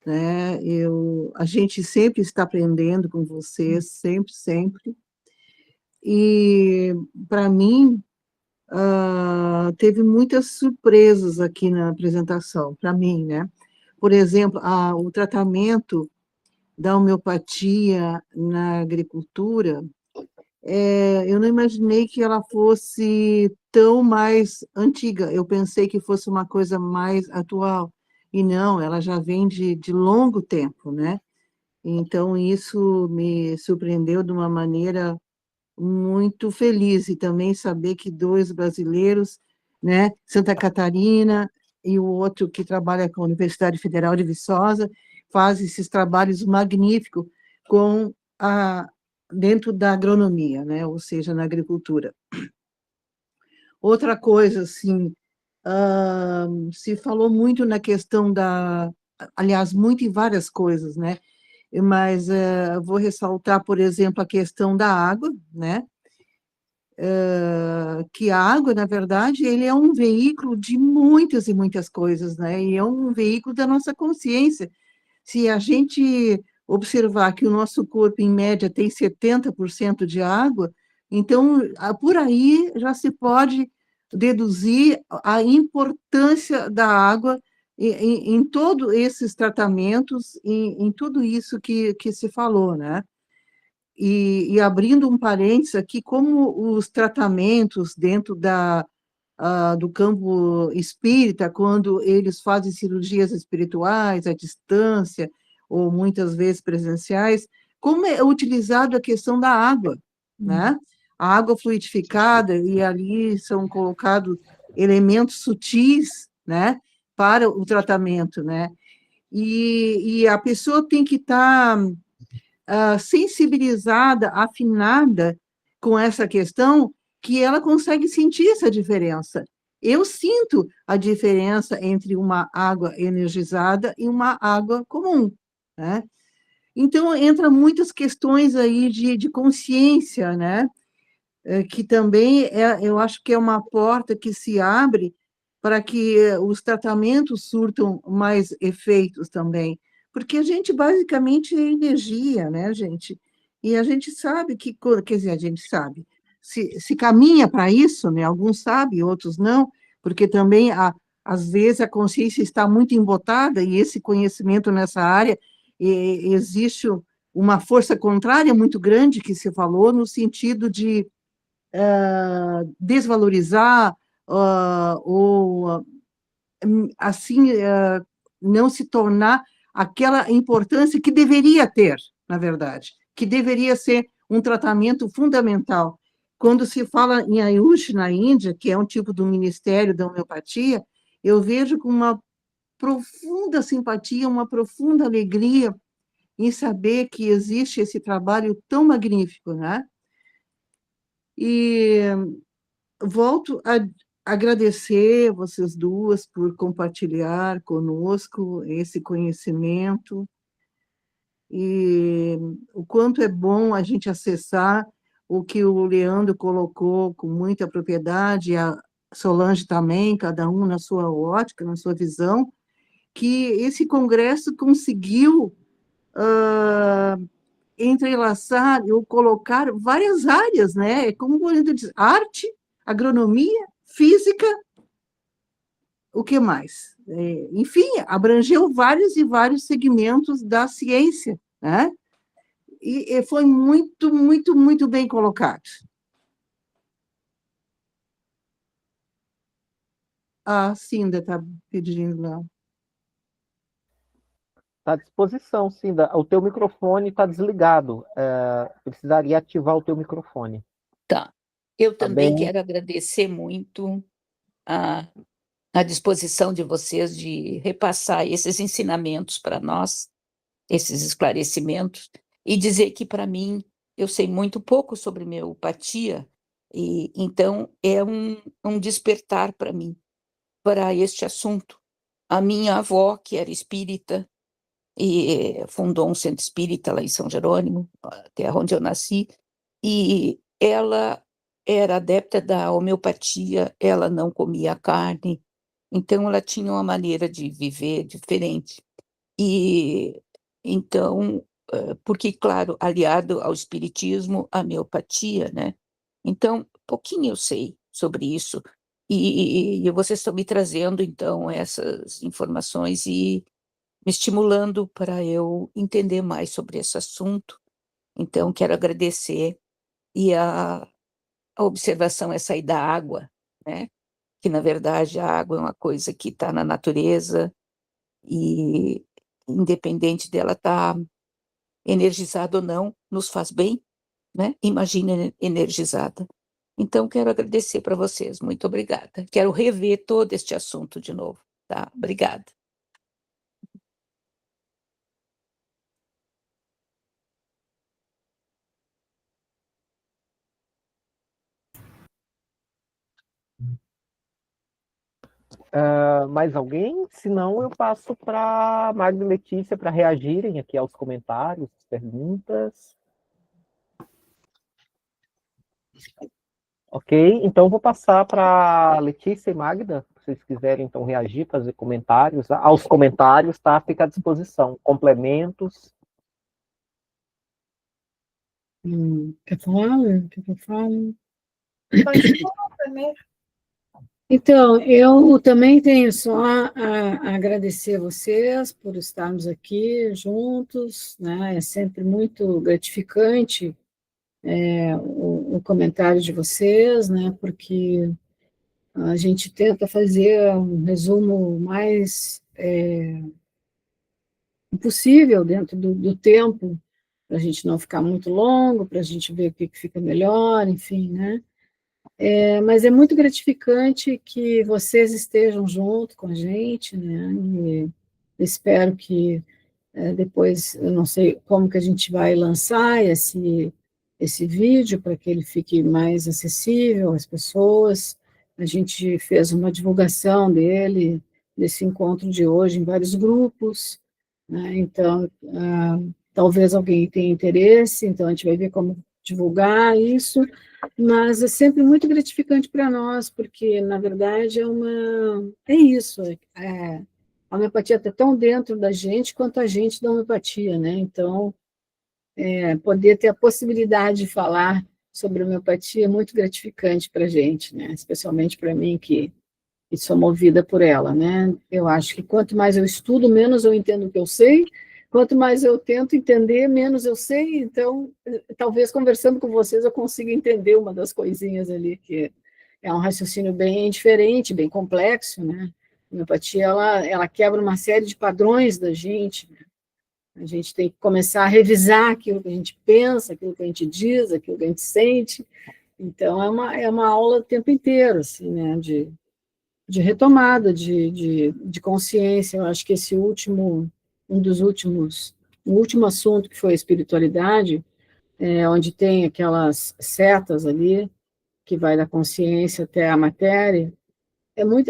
né? A gente sempre está aprendendo com vocês, sempre, sempre. E, para mim, teve muitas surpresas aqui na apresentação, para mim, né? Por exemplo, o tratamento da homeopatia na agricultura, eu não imaginei que ela fosse tão mais antiga. Eu pensei que fosse uma coisa mais atual. E não, ela já vem de longo tempo, né? Então, isso me surpreendeu de uma maneira muito feliz. E também saber que 2 brasileiros, né, Santa Catarina e o outro que trabalha com a Universidade Federal de Viçosa, fazem esses trabalhos magníficos com dentro da agronomia, né? Ou seja, na agricultura. Outra coisa, assim, se falou muito na questão aliás, muito em várias coisas, né? Mas vou ressaltar, por exemplo, a questão da água, né? Que a água, na verdade, ele é um veículo de muitas e muitas coisas, né? E é um veículo da nossa consciência. Se a gente observar que o nosso corpo, em média, tem 70% de água, então, por aí já se pode deduzir a importância da água em todos esses tratamentos, em tudo isso que se falou, né? E abrindo um parênteses aqui, como os tratamentos dentro do campo espírita, quando eles fazem cirurgias espirituais à distância, ou muitas vezes presenciais, como é utilizado a questão da água, né? A água fluidificada, e ali são colocados elementos sutis, né, para o tratamento, né? E a pessoa tem que estar sensibilizada, afinada com essa questão, que ela consegue sentir essa diferença. Eu sinto a diferença entre uma água energizada e uma água comum, né? Então, entra muitas questões aí de consciência, né? Que também eu acho que é uma porta que se abre para que os tratamentos surtam mais efeitos também, porque a gente basicamente é energia, né, gente? E a gente sabe que, quer dizer, a gente sabe, se caminha para isso, né? Alguns sabem, outros não, porque também, às vezes, a consciência está muito embotada e esse conhecimento nessa área, existe uma força contrária muito grande que se falou, no sentido de desvalorizar ou assim não se tornar aquela importância que deveria ter, na verdade, que deveria ser um tratamento fundamental. Quando se fala em Ayush na Índia, que é um tipo do ministério da homeopatia, eu vejo com uma profunda simpatia, uma profunda alegria em saber que existe esse trabalho tão magnífico, né? E volto a agradecer vocês duas por compartilhar conosco esse conhecimento e o quanto é bom a gente acessar o que o Leandro colocou com muita propriedade, a Solange também, cada um na sua ótica, na sua visão, que esse congresso conseguiu entrelaçar ou colocar várias áreas, né? Como o Leandro diz, arte, agronomia, física, o que mais? Enfim, abrangeu vários e vários segmentos da ciência, né? E foi muito, muito, muito bem colocado. A Cinda está pedindo lá. Está à disposição, Cinda. O teu microfone está desligado. Precisaria ativar o teu microfone. Tá. Eu Tá também bem? quero agradecer muito a disposição de vocês de repassar esses ensinamentos para nós, esses esclarecimentos, e dizer que, para mim, eu sei muito pouco sobre homeopatia, e então é um despertar para mim, para este assunto. A minha avó, que era espírita, e fundou um centro espírita lá em São Jerônimo, a terra onde eu nasci, e ela era adepta da homeopatia, ela não comia carne, então ela tinha uma maneira de viver diferente. E então, porque, claro, aliado ao espiritismo, a homeopatia, né? Então, pouquinho eu sei sobre isso, e vocês estão me trazendo, então, essas informações e me estimulando para eu entender mais sobre esse assunto. Então, quero agradecer. E a observação é sair da água, né? Que, na verdade, a água é uma coisa que está na natureza e, independente dela estar energizada ou não, nos faz bem, né? Imagina energizada. Então, quero agradecer para vocês. Muito obrigada. Quero rever todo este assunto de novo, tá? Obrigada. Mais alguém? Se não, eu passo para Magda e Letícia para reagirem aqui aos comentários, perguntas. Ok, então vou passar para Letícia e Magda, se vocês quiserem então reagir, fazer comentários. Aos comentários, tá? Fica à disposição. Complementos. Quer falar? Quer que eu fale? Pode falar primeiro. Então, eu também tenho só a agradecer a vocês por estarmos aqui juntos, né? É sempre muito gratificante o comentário de vocês, né? Porque a gente tenta fazer um resumo mais possível dentro do tempo, para a gente não ficar muito longo, para a gente ver o que fica melhor, enfim, né? Mas é muito gratificante que vocês estejam junto com a gente, né? E espero que depois, eu não sei como que a gente vai lançar esse vídeo para que ele fique mais acessível às pessoas. A gente fez uma divulgação desse encontro de hoje em vários grupos, né? Então, talvez alguém tenha interesse, então a gente vai ver como divulgar isso, mas é sempre muito gratificante para nós, porque, na verdade, é isso, a homeopatia está tão dentro da gente quanto a gente da homeopatia, né? Então, poder ter a possibilidade de falar sobre homeopatia é muito gratificante para a gente, né? Especialmente para mim, que sou movida por ela, né? Eu acho que quanto mais eu estudo, menos eu entendo o que eu sei, quanto mais eu tento entender, menos eu sei, então, talvez conversando com vocês eu consiga entender uma das coisinhas ali, que é um raciocínio bem diferente, bem complexo, né? A homeopatia, ela quebra uma série de padrões da gente, né? A gente tem que começar a revisar aquilo que a gente pensa, aquilo que a gente diz, aquilo que a gente sente, então é uma aula o tempo inteiro, assim, né, de retomada, de consciência. Eu acho que o último assunto que foi a espiritualidade, onde tem aquelas setas ali, que vai da consciência até a matéria,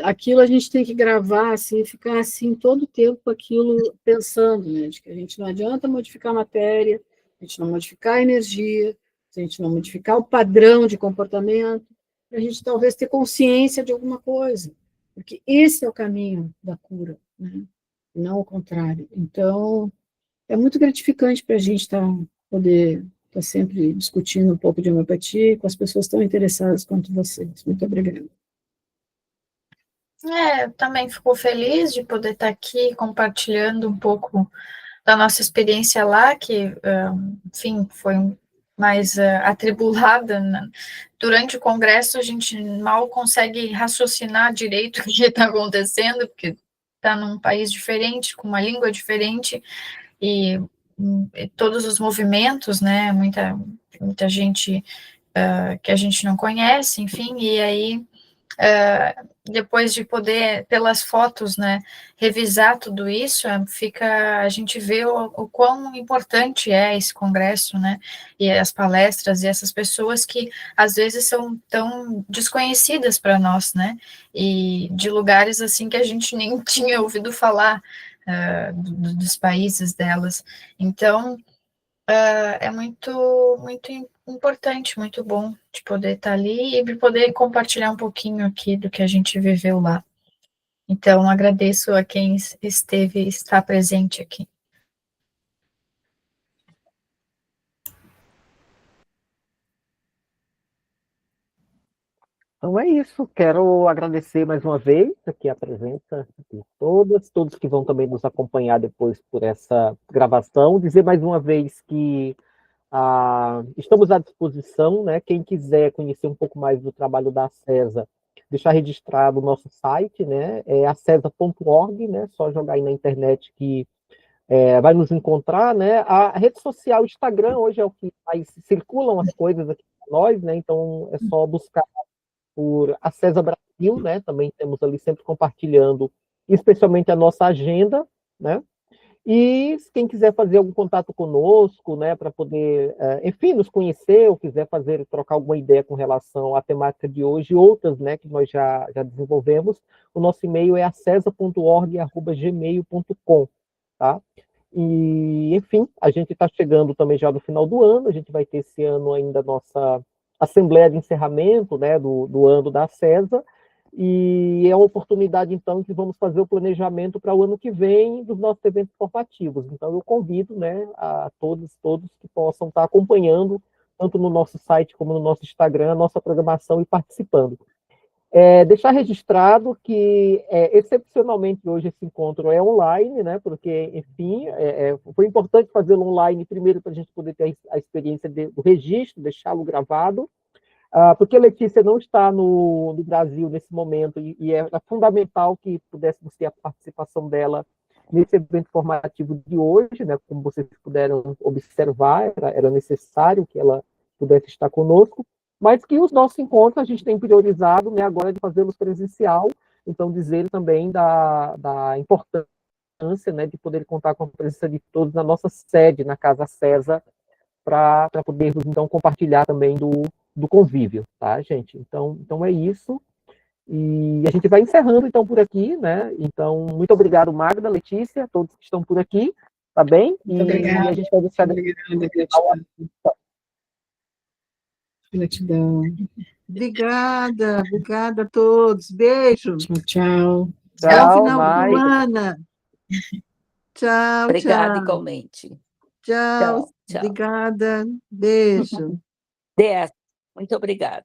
aquilo a gente tem que gravar, assim, ficar assim todo o tempo com aquilo pensando, né, de que a gente não adianta modificar a matéria, a gente não modificar a energia, a gente não modificar o padrão de comportamento, a gente talvez ter consciência de alguma coisa, porque esse é o caminho da cura, né, não o contrário. Então, é muito gratificante para a gente poder estar sempre discutindo um pouco de homeopatia com as pessoas tão interessadas quanto vocês. Muito obrigada. Eu também fico feliz de poder estar aqui compartilhando um pouco da nossa experiência lá, que, enfim, foi mais atribulada, né? Durante o congresso, a gente mal consegue raciocinar direito o que está acontecendo, porque está num país diferente, com uma língua diferente, e todos os movimentos, né? Muita gente que a gente não conhece, enfim, e aí depois de poder, pelas fotos, né, revisar tudo isso, a gente vê o quão importante é esse congresso, né, e as palestras, e essas pessoas que às vezes são tão desconhecidas para nós, né, e de lugares assim que a gente nem tinha ouvido falar dos países delas. Então, é muito importante, muito bom de poder estar ali e de poder compartilhar um pouquinho aqui do que a gente viveu lá. Então, agradeço a quem está presente aqui. Então é isso, quero agradecer mais uma vez aqui a presença de todos que vão também nos acompanhar depois por essa gravação, dizer mais uma vez que estamos à disposição, né? Quem quiser conhecer um pouco mais do trabalho da CESA, deixar registrado o nosso site, né? É acesa.org, né? Só jogar aí na internet que vai nos encontrar, né? A rede social, o Instagram, hoje é o que mais circulam as coisas aqui para nós, né? Então é só buscar por Acesa Brasil, né? Também temos ali sempre compartilhando, especialmente a nossa agenda, né? E quem quiser fazer algum contato conosco, né, para poder, enfim, nos conhecer, ou quiser trocar alguma ideia com relação à temática de hoje, e outras, né, que nós já desenvolvemos, o nosso e-mail é acesa.org@gmail.com, tá? E, enfim, a gente está chegando também já no final do ano, a gente vai ter esse ano ainda a nossa assembleia de encerramento, né, do ano da ACESA, e é uma oportunidade, então, que vamos fazer o planejamento para o ano que vem dos nossos eventos formativos. Então, eu convido, né, a todos que possam estar acompanhando, tanto no nosso site como no nosso Instagram, a nossa programação e participando. Deixar registrado que, excepcionalmente, hoje esse encontro é online, né, porque, enfim, foi importante fazê-lo online, primeiro, para a gente poder ter a experiência do registro, deixá-lo gravado, porque a Letícia não está no Brasil nesse momento, e era fundamental que pudéssemos ter a participação dela nesse evento formativo de hoje, né, como vocês puderam observar, era necessário que ela pudesse estar conosco, mas que os nossos encontros a gente tem priorizado, né, agora de fazê-los presencial, então dizer também da importância, né, de poder contar com a presença de todos na nossa sede, na Casa César, para podermos, então, compartilhar também do convívio, tá, gente? Então é isso. E a gente vai encerrando, então, por aqui, né? Então, muito obrigado, Magda, Letícia, todos que estão por aqui, tá bem? Muito obrigada. A gente vai deixar... Obrigada, gratidão. Obrigada a todos. Beijo. Tchau. Bom Tchau, final de semana. Tchau, Obrigada, tchau. igualmente. Tchau. Tchau. Obrigada. Beijo. 10. Muito obrigada.